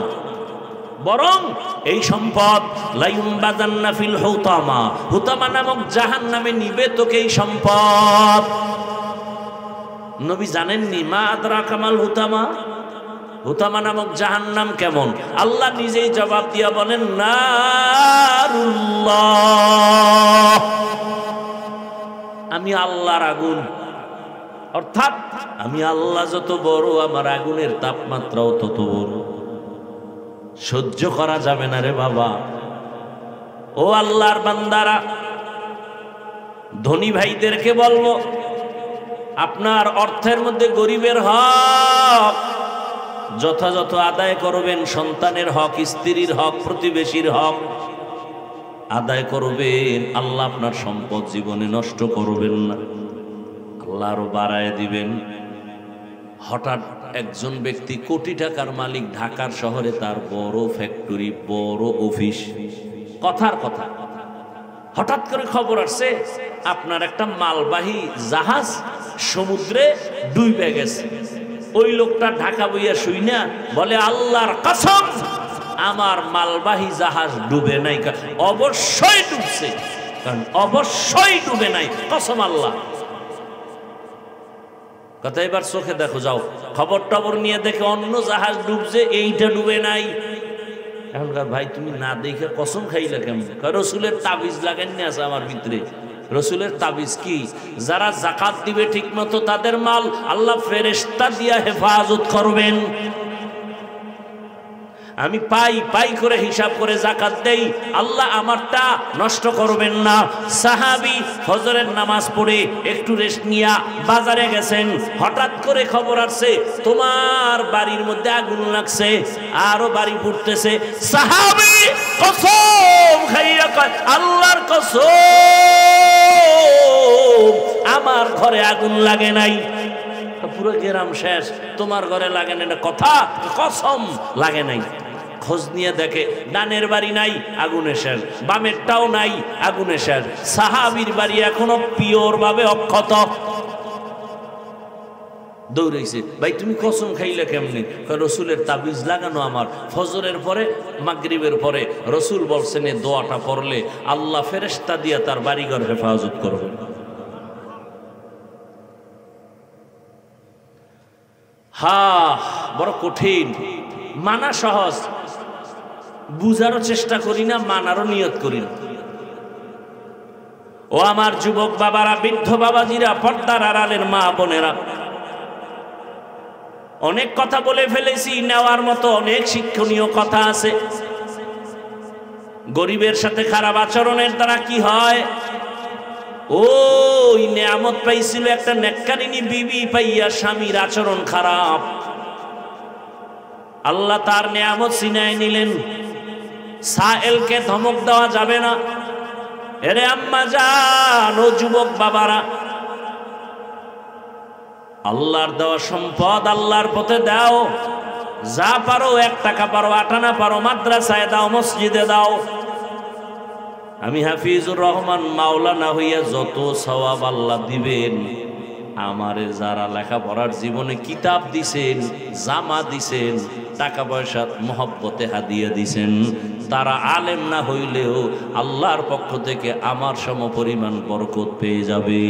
বরং এই সম্পদ লায়ুমবাযান্না ফিল হুতামা, হুতামা নামক জাহান্নামে নিবে তোকে এই সম্পদ। নবী জানেননি? মা আদরাকা মাল হুতামা, হুতামা নামক জাহান্নাম কেমন? আল্লাহ নিজেই জবাব দিয়া বলেন, নারুল্লাহ, আমি আল্লাহর আগুন। অর্থাৎ আমি আল্লাহ যত বড়, আমার আগুনের তাপমাত্রাও তত বড়, সহ্য করা যাবে না রে বাবা। ও আল্লাহর বান্দারা, ধনী ভাইদেরকে বলবো, আপনার অর্থের মধ্যে গরিবের হক যথাযথ আদায় করবেন, সন্তানের হক, স্ত্রীর হক, প্রতিবেশীর হক। আদায় করবেন, আল্লাহ আপনার সম্পদ জীবনে নষ্ট করবেন না, আল্লাহ আরো বাড়ায় দিবেন। হঠাৎ একজন ব্যক্তি কোটি টাকার মালিক, ঢাকার শহরে তার বড় ফ্যাক্টরি, বড় অফিস, কথার কথা, হঠাৎ করে খবর আসছে আপনার একটা মালবাহী জাহাজ সমুদ্রে ডুবে গেছে। ওই লোকটা ঢাকা বইয়া শুই না বলে, আল্লাহর কসম আমার মালবাহী জাহাজ ডুবে নাই। অবশ্যই ডুবছে, কারণ অবশ্যই ডুবে নাই, কসম আল্লাহ। কথা এবার চোখে দেখো, যাও খবর টবর নিয়ে দেখে অন্য জাহাজ ডুবছে, এইটা ডুবে নাই। এখনকার ভাই তুমি না দেখে কসম খাইলে কেমন? রসুলের তাবিজ লাগাননি আছে আমার ভিতরে। রসুলের তাবিজ কি? যারা যাকাত দিবে ঠিক মতো তাদের মাল আল্লাহ ফেরেশতা দিয়া হেফাজত করবেন। আমি পাই করে হিসাব করে যাকাত দেই, আল্লাহ আমারটা নষ্ট করবেন না। সাহাবী ফজরের নামাজ পড়ে একটু রেস্ট নিয়া বাজারে গেছেন, হঠাৎ করে খবর আসছে তোমার বাড়ির মধ্যে আগুন লাগছে, আরো বাড়ি ফুটতেছে। সাহাবী কসম খাইয়া কয়, আল্লাহর কসম আমার ঘরে আগুন লাগে নাই। পুরো গ্রাম শেষ, তোমার ঘরে লাগে না, কথা কসম লাগে নাই। খোঁজ নিয়ে দেখে ডানের বাড়ি নাই, আগুনে শেষ, বামেরটাও নাই, আগুনে শেষ। সাহাবীর বাড়ি এখনো পিওর ভাবে অক্ষত। দৌড়াইছে, ভাই তুমি কসম খাইলে কেমনি? রসুলের তাবিজ লাগানো আমার। ফজরের পরে মাগরিবের পরে রসুল বলছেন এই দোয়াটা পড়লে আল্লাহ ফেরেশতা দিয়া তার বাড়িঘর হেফাজত করবে। বড় কঠিন, মানা সহজ, বুঝারও চেষ্টা করি না, মানারও নিয়ত করি না। ও আমার যুবক বাবারা, বৃদ্ধ বাবাজিরা, পর্দার আড়ালের মা বোনেরা, অনেক কথা বলে ফেলেছি, নেওয়ার মতো অনেক শিক্ষণীয় কথা আছে। গরিবের সাথে খারাপ আচরণের দ্বারা কি হয়? ওই নেয়ামত পাইছিল একটা নেককারিনী বিবি, পাইয়া স্বামীর আচরণ খারাপ, আল্লাহ তার নেয়ামত ছিনায় নিলেন। সায়েলকে ধমক দেওয়া যাবে না। এরে আম্মা জান, ও যুবক বাবারা, আল্লাহর দেওয়া সম্পদ আল্লাহর পথে দাও। যা পারো, 1 টাকা পারো, 8 আনা পারো, মাদ্রাসায় দাও, মসজিদে দাও। আমি হাফিজুর রহমান মাওলানা হইয়া যত সওয়াব আল্লাহ দিবেন, আমারে যারা লেখাপড়ার জীবনে কিতাব দিছেন, জামা দিছেন, টাকা পয়সা মহব্বতে হাদিয়া দিছেন, তারা আলেম না হইলেও আল্লাহর পক্ষ থেকে আমার সমপরিমাণ বরকত পেয়ে যাবে।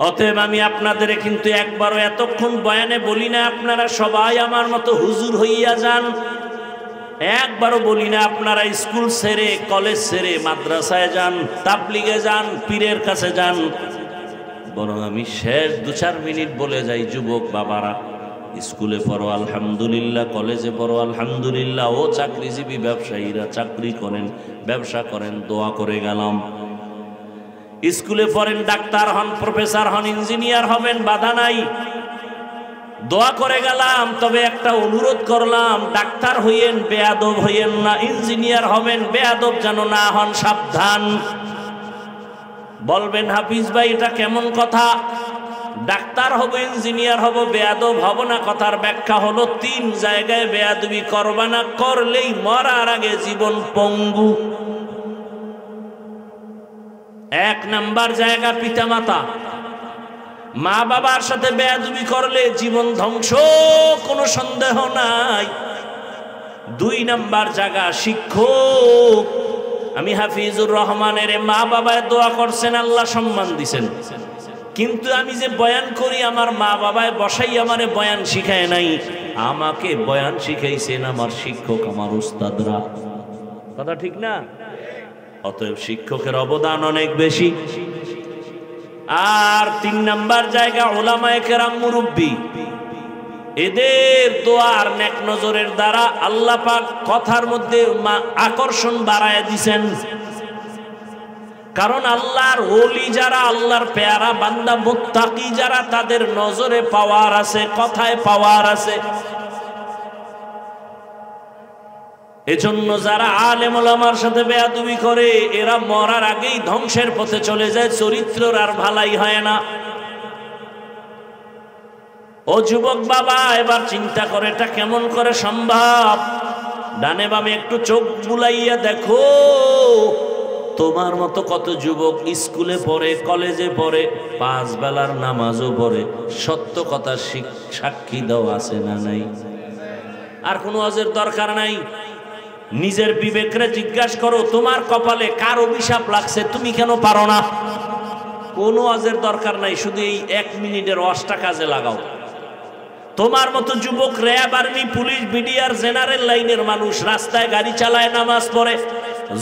অতএব আমি আপনাদের কিন্তু একবারও এতক্ষণ বয়ানে বলি না আপনারা সবাই আমার মতো হুজুর হইয়া যান। একবারও বলি না আপনারা স্কুল ছেড়ে, কলেজ ছেড়ে মাদ্রাসায় যান, তাবলিগে যান, পীরের কাছে যান। বরং আমি শেষ 2-4 মিনিট বলে যাই, যুবক বাবারা, স্কুলে পড়ো আলহামদুলিল্লাহ, কলেজে পড়ো আলহামদুলিল্লাহ, ও চাকরিজীবী ব্যবসায়ীরা চাকরি করেন, ব্যবসা করেন, দোয়া করে গেলাম। স্কুলে পড়েন, ডাক্তার হন, প্রফেসর হন, ইঞ্জিনিয়ার হবেন, বাধা নাই, দোয়া করে গেলাম। তবে একটা অনুরোধ করলাম, ডাক্তার হইয়েন, বেয়াদব হইয়েন না, ইঞ্জিনিয়ার হবেন, বেয়াদব যেন না হন, সাবধান। বলবেন হাফিজ ভাই এটা কেমন কথা? ডাক্তার হব, ইঞ্জিনিয়ার হব, বেয়াদব হব না। কথার ব্যাখ্যা হলো 3 জায়গায় বেয়াদবি করবা না, করলেই মরার আগে জীবন পঙ্গু। 1 নাম্বার জায়গা পিতামাতা, মা বাবার সাথে বেয়াদবি করলে জীবন ধ্বংস, কোনো সন্দেহ নাই। 2 নাম্বার জায়গা শিক্ষক। আমি হাফিজুর রহমানের মা বাবায় দোয়া করছেন, আল্লাহ সম্মান দিছেন, কিন্তু আমি যে বয়ান করি আমার মা বাবায় বসাই আমারে বয়ান শিখায় নাই, আমাকে বয়ান শিখাইছেন আমার শিক্ষক, আমার উস্তাদরা। কথা ঠিক না? অতএব শিক্ষকের অবদান অনেক বেশি। আর 3 নাম্বার জায়গা উলামায়ে কেরাম, মুরব্বী, এদের দোয়ার নেক নজরের দ্বারা আল্লাহ পাক কথার মধ্যে আকর্ষণ বাড়ায় দিছেন। কারণ আল্লাহর ওলি যারা, আল্লাহর পেয়ারা বান্দা, মুত্তাকি যারা, তাদের নজরে পাওয়ার আছে, কথায় পাওয়ার আছে। এজন্য যারা আলেম ওলামার সাথে বেয়াদবি করে এরা মরার আগেই ধ্বংসের পথে চলে যায়, চরিত্রের আর ভালাই হয় না। ও যুবক বাবা, এবার চিন্তা করে এটা কেমন করে সম্ভব। ডানে বামে একটু চোখ বুলাইয়া দেখো, তোমার মতো কত যুবক স্কুলে পড়ে, কলেজে পড়ে, 5 বেলার নামাজও পড়ে, সত্য কথা সাক্ষী দাও আছে না নাই? আর কোনো ওয়াজের দরকার নাই। নিজের বিবেকরে জিজ্ঞাসা করো, তোমার কপালে কার অভিশাপ লাগছে, তুমি কেন পারো না? কোনো ওয়াজের দরকার নাই, শুধু এই 1 মিনিটের ওয়াজটা কাজে লাগাও। তোমার মতো যুবক RAB, army, police, BDR, general লাইনের মানুষ রাস্তায় গাড়ি চালায়, নামাজ পড়ে,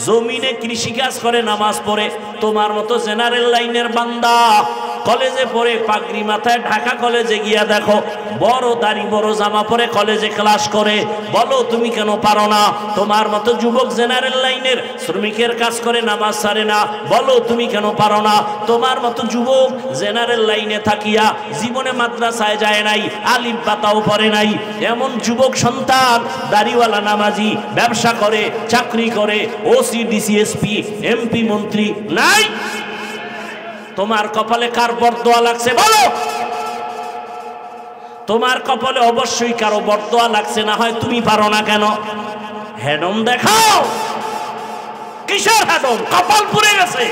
জমিনে কৃষিকাজ করে, নামাজ পড়ে। তোমার মতো জেনারেল লাইনের বান্দা কলেজে পড়ে, পাগড়ি মাথায়, ঢাকা কলেজে গিয়া দেখো, বড় দাড়ি বড় জামা পরে কলেজে ক্লাস করে। বলো তুমি কেন পারো না? তোমার মতো যুবক জেনারেল লাইনের শ্রমিকের কাজ করে, নামাজ ছাড়ে না। বলো তুমি কেন পারো না? তোমার মতো যুবক জেনারেল লাইনে থাকিয়া জীবনে মাদ্রাসায় যায় নাই, আলিফ বাতাও পড়ে নাই, এমন যুবক সন্তান দাড়িওয়ালা নামাজি, ব্যবসা করে, চাকরি করে, ওসি, ডিসি, এসপি, এমপি, মন্ত্রী নাই। তোমার কপালে কার বরদোয়া লাগছে বলো? তোমার কপালে অবশ্যই কারো বরদোয়া লাগছে, না হয় তুমি পারো না কেন? হেডম দেখাও। কিসের হেডম? কপাল পুড়ে গেছে,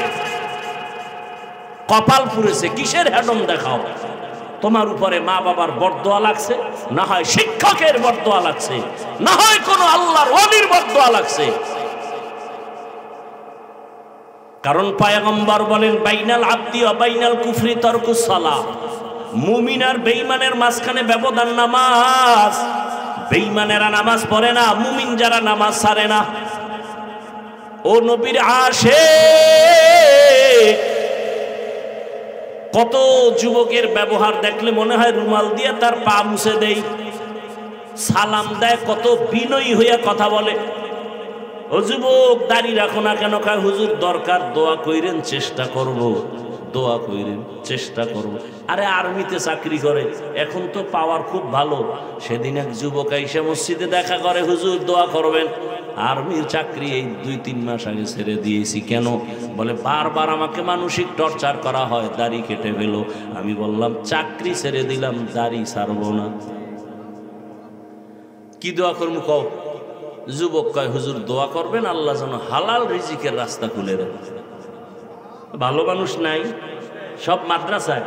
কপাল পুড়েছে, কিসের হেডম দেখাও? তোমার উপরে মা বাবার বরদোয়া লাগছে, না হয় শিক্ষকের বরদোয়া লাগছে, না হয় কোনো আল্লাহর ওলির বরদোয়া লাগছে। কারণ পয়গম্বর বলেন, বাইনাল আব্দি ওয়া বাইনাল কুফরি তারকুস সালাহ। মুমিন আর বেঈমানের মাঝখানে ব্যবধান নামাজ। বেঈমানেরা নামাজ পড়ে না, মুমিন যারা নামাজ ছাড়ে না। ও নবীর আশিক, কত যুবকের ব্যবহার দেখলে মনে হয় রুমাল দিয়ে তার পা মুছে দেই, সালাম দেয়, কত বিনয়ী হইয়া কথা বলে। ও যুবক, দাড়ি রাখো না কেন? কয় হুজুর দরকার, দোয়া কইরেন, চেষ্টা করব, দোয়া কইরেন, চেষ্টা করব। আরে আর্মিতে চাকরি করে, এখন তো পাওয়ার খুব ভালো। সেদিন এক যুবক আইসা মসজিদে দেখা করে, হুজুর দোয়া করবেন। আর্মির চাকরি এই 2-3 মাস আগে ছেড়ে দিয়েছি। কেন? বলে বারবার আমাকে মানসিক টর্চার করা হয়, দাড়ি কেটে ফেল। আমি বললাম চাকরি ছেড়ে দিলাম, দাড়ি ছাড়বো না। কি দোয়া করবো কও? যুবক কয় হুজুর দোয়া করবেন আল্লাহ যেন হালাল রিজিকের রাস্তা খুলে দেন। ভালো মানুষ নাই, সব মাদ্রাসায়।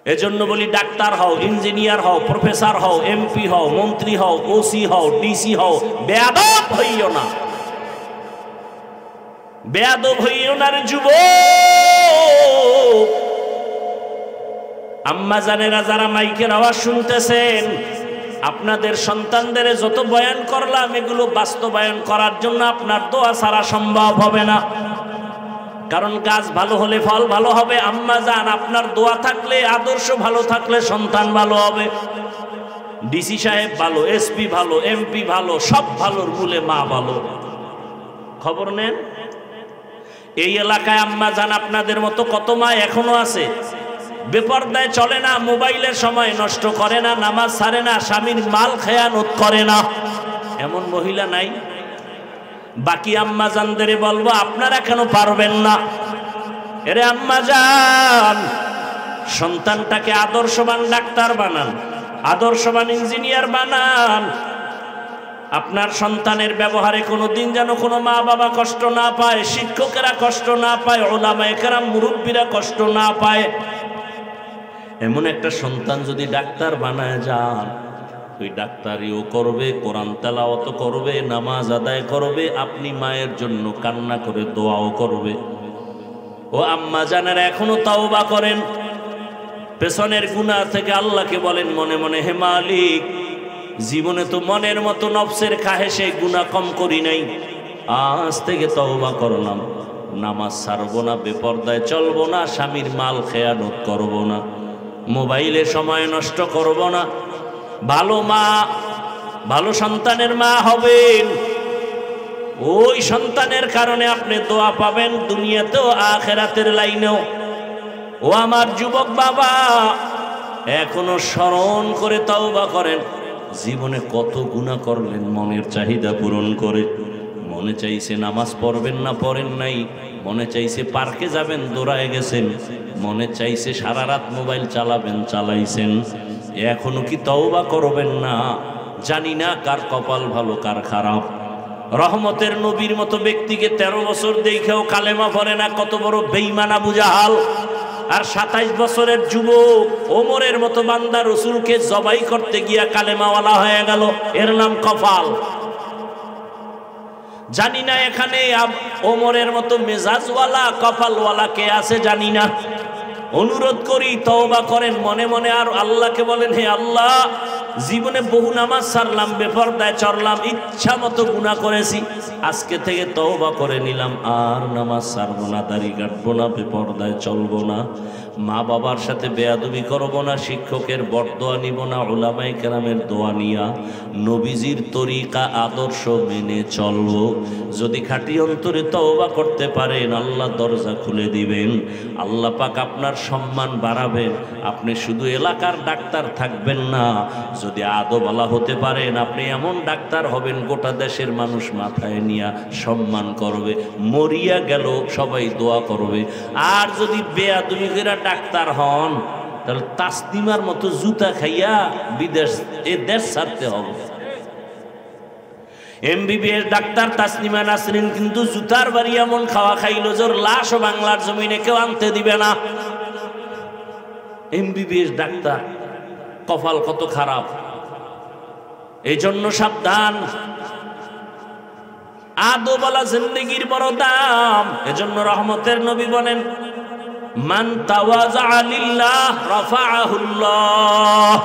এজন্য বলি ডাক্তার হও, ইঞ্জিনিয়ার হও, প্রফেসর হও, এমপি হও, মন্ত্রী হও, ওসি হও, ডিসি হও, বেয়াদব হইও না, বেয়াদব হইও না রে যুবক। আম্মা জানেরা যারা মাইকের আওয়াজ শুনতেছেন, আপনাদের সন্তানদের যত বয়ান করলাম এগুলো বাস্তবায়ন করার জন্য আপনার দোয়া ছাড়া সম্ভব হবে না। কারণ গাছ ভালো হলে ফল ভালো হবে। আম্মা জান, আপনার দোয়া থাকলে, আদর্শ ভালো থাকলে সন্তান ভালো হবে। ডিসি সাহেব ভালো, এসপি ভালো, এমপি ভালো, সব ভালোর মূলে মা ভালো। খবর নেন, এই এলাকায় আম্মা জান আপনাদের মতো কত মা এখনো আছে, বেপরদায় চলে না, মোবাইলের সময় নষ্ট করে না, নামাজ ছাড়ে না, স্বামীর মাল খেয়ানত করে না, এমন মহিলা নাই? বাকি আম্মা জানদের বলবো, আপনারা কেন পারবেন না? এরে আম্মা জান, সন্তানটাকে আদর্শবান ডাক্তার বানান, আদর্শবান ইঞ্জিনিয়ার বানান। আপনার সন্তানের ব্যবহারে কোনোদিন যেন কোনো মা বাবা কষ্ট না পায়, শিক্ষকেরা কষ্ট না পায়, ওলামায়ে কেরাম মুরব্বীরা কষ্ট না পায়। এমন একটা সন্তান যদি ডাক্তার বানায় যান, ওই ডাক্তারিও করবে, কোরআন তেলাওয়াত করবে, নামাজ আদায় করবে, আপনি মায়ের জন্য কান্না করে দোয়াও করবে। ও আম্মা জানেরা এখনো তাওবা করেন, পেছনের গুনাহ থেকে আল্লাহকে বলেন মনে মনে, হে মালিক, জীবনে তো মনের মতো নফসের খাহেশে গুনাহ কম করি নাই, আজ থেকে তওবা করলাম, নামাজ ছাড়বো না, বেপরদায় চলবো না, স্বামীর মাল খেয়ানত করব না, মোবাইলে সময় নষ্ট করব না। ভালো মা, ভালো সন্তানের মা হবেন, ওই সন্তানের কারণে আপনি দোয়া পাবেন দুনিয়াতেও আখিরাতের লাইনেও। ও আমার যুবক বাবা, এখনো স্মরণ করে তওবা করেন, জীবনে কত গুনাহ করলেন মনের চাহিদা পূরণ করে। মনে চাইছে নামাজ পড়বেন না, পড়েন নাই। মনে চাইছে পার্কে যাবেন, দৌড়ায় গেছেন। মনে চাইছে সারা রাত মোবাইল চালাবেন, চালাইছেন। এখনো কি তওবা করবেন না? জানি না কার কপাল ভালো কার খারাপ। রহমতের নবীর মতো ব্যক্তিকে 13 বছর দেখেও কালেমা পড়ে না, কত বড় বেঈমান আবু জাহাল। আর 27 বছরের যুবক ওমরের মতো বান্দা রসুলকে জবাই করতে গিয়া কালেমাওয়ালা হয়ে গেল, এর নাম কপাল। জানি না এখানে ওমরের মতো মেজাজওয়ালা কপালওয়ালা কে আছে জানি না। অনুরোধ করি তওবা করেন মনে মনে, আর আল্লাহকে বলেন, হে আল্লাহ, জীবনে বহু নামাজ ছাড়লাম, বেপরদায় চললাম, ইচ্ছা মতো গুনাহ করেছি, আজকে থেকে তওবা করে নিলাম, আর নামাজ ছাড়বো না, দাড়ি কাটবো না, বেপরদায় চলবো না, মা বাবার সাথে বেয়াদবি করবো না, শিক্ষকের বরদোয়া নিব না, উলামায়ে কেরামের দোয়া নিয়া নবীজির তরিকা আদর্শ মেনে চলবো। যদি খাঁটি অন্তরে তওবা করতে পারেন, আল্লাহ দরজা খুলে দিবেন, আল্লাহ পাক আপনার সম্মান বাড়াবেন। আপনি শুধু এলাকার ডাক্তার থাকবেন না, যদি আদওয়ালা হতে পারেন, আপনি এমন ডাক্তার হবেন গোটা দেশের মানুষ মাথায় নিয়ে সম্মান করবে, মরিয়া গেল সবাই দোয়া করবে। আর যদি বেয়াদবি করে ডাক্তার হন, তাহলে তাসলিমার মতো জুতা খাইয়া দেশ ছাড়তে হবে। MBBS ডাক্তার তাসলিমা নাসরিন কিন্তু জুতার বাড়ি এমন খাওয়া খাইল, জোর লাশও বাংলার জমিনে কেউ আনতে দিবে না। MBBS ডাক্তার, কপাল কত খারাপ। এই জন্য সাবধান, আদওয়ালা জিন্দেগির বড় দাম। এজন্য রহমতের নবী বলেন, মান তাওয়াজা লিল্লাহ রাফাআহুল্লাহ।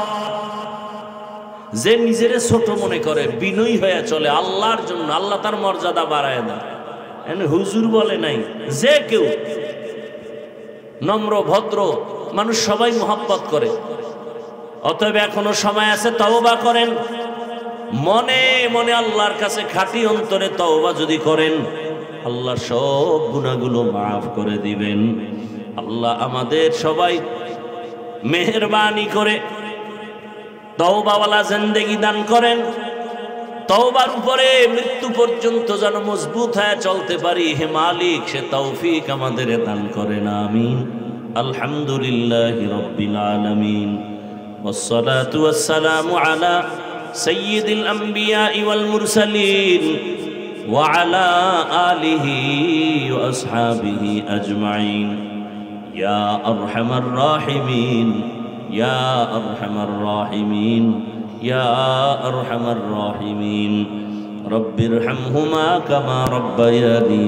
যে নিজের ছোট মনে করে, বিনয়ী হয়ে চলে আল্লাহর জন্য, আল্লাহ তার মর্যাদা বাড়ায় দেয়। হুজুর বলে নাই, যে কেউ নম্র ভদ্র মানুষ সবাই মহব্বত করে। অতএব এখনো সময় আছে, তওবা করেন মনে মনে, আল্লাহর কাছে খাঁটি অন্তরে তওবা যদি করেন, আল্লাহ সব গুনাহগুলো মাফ করে দিবেন। আল্লাহ আমাদের সবাই মেহেরবানি করে তওবাওয়ালা জিন্দেগি দান করেন। তওবার উপরে মৃত্যু পর্যন্ত যেন মজবুত হয়ে চলতে পারি, হে মালিক সে তৌফিক আমাদের দান করেন, আমিন। আলহামদুলিল্লাহি রাব্বিল আলামিন, ওয়াসসালাতু ওয়াসসালামু আলা সাইয়্যিদিল আমবিয়াই ওয়াল মুরসালিন ওয়া আলা আলিহি ওয়া আসহাবিহি আজমাইন। ইয়া আরহামার রাহিমিন, ইয়া আরহামার রাহিমিন, ইয়া আরহামার রাহিমিন। রব্বিরহামহুমা কামা রাব্বায়ানি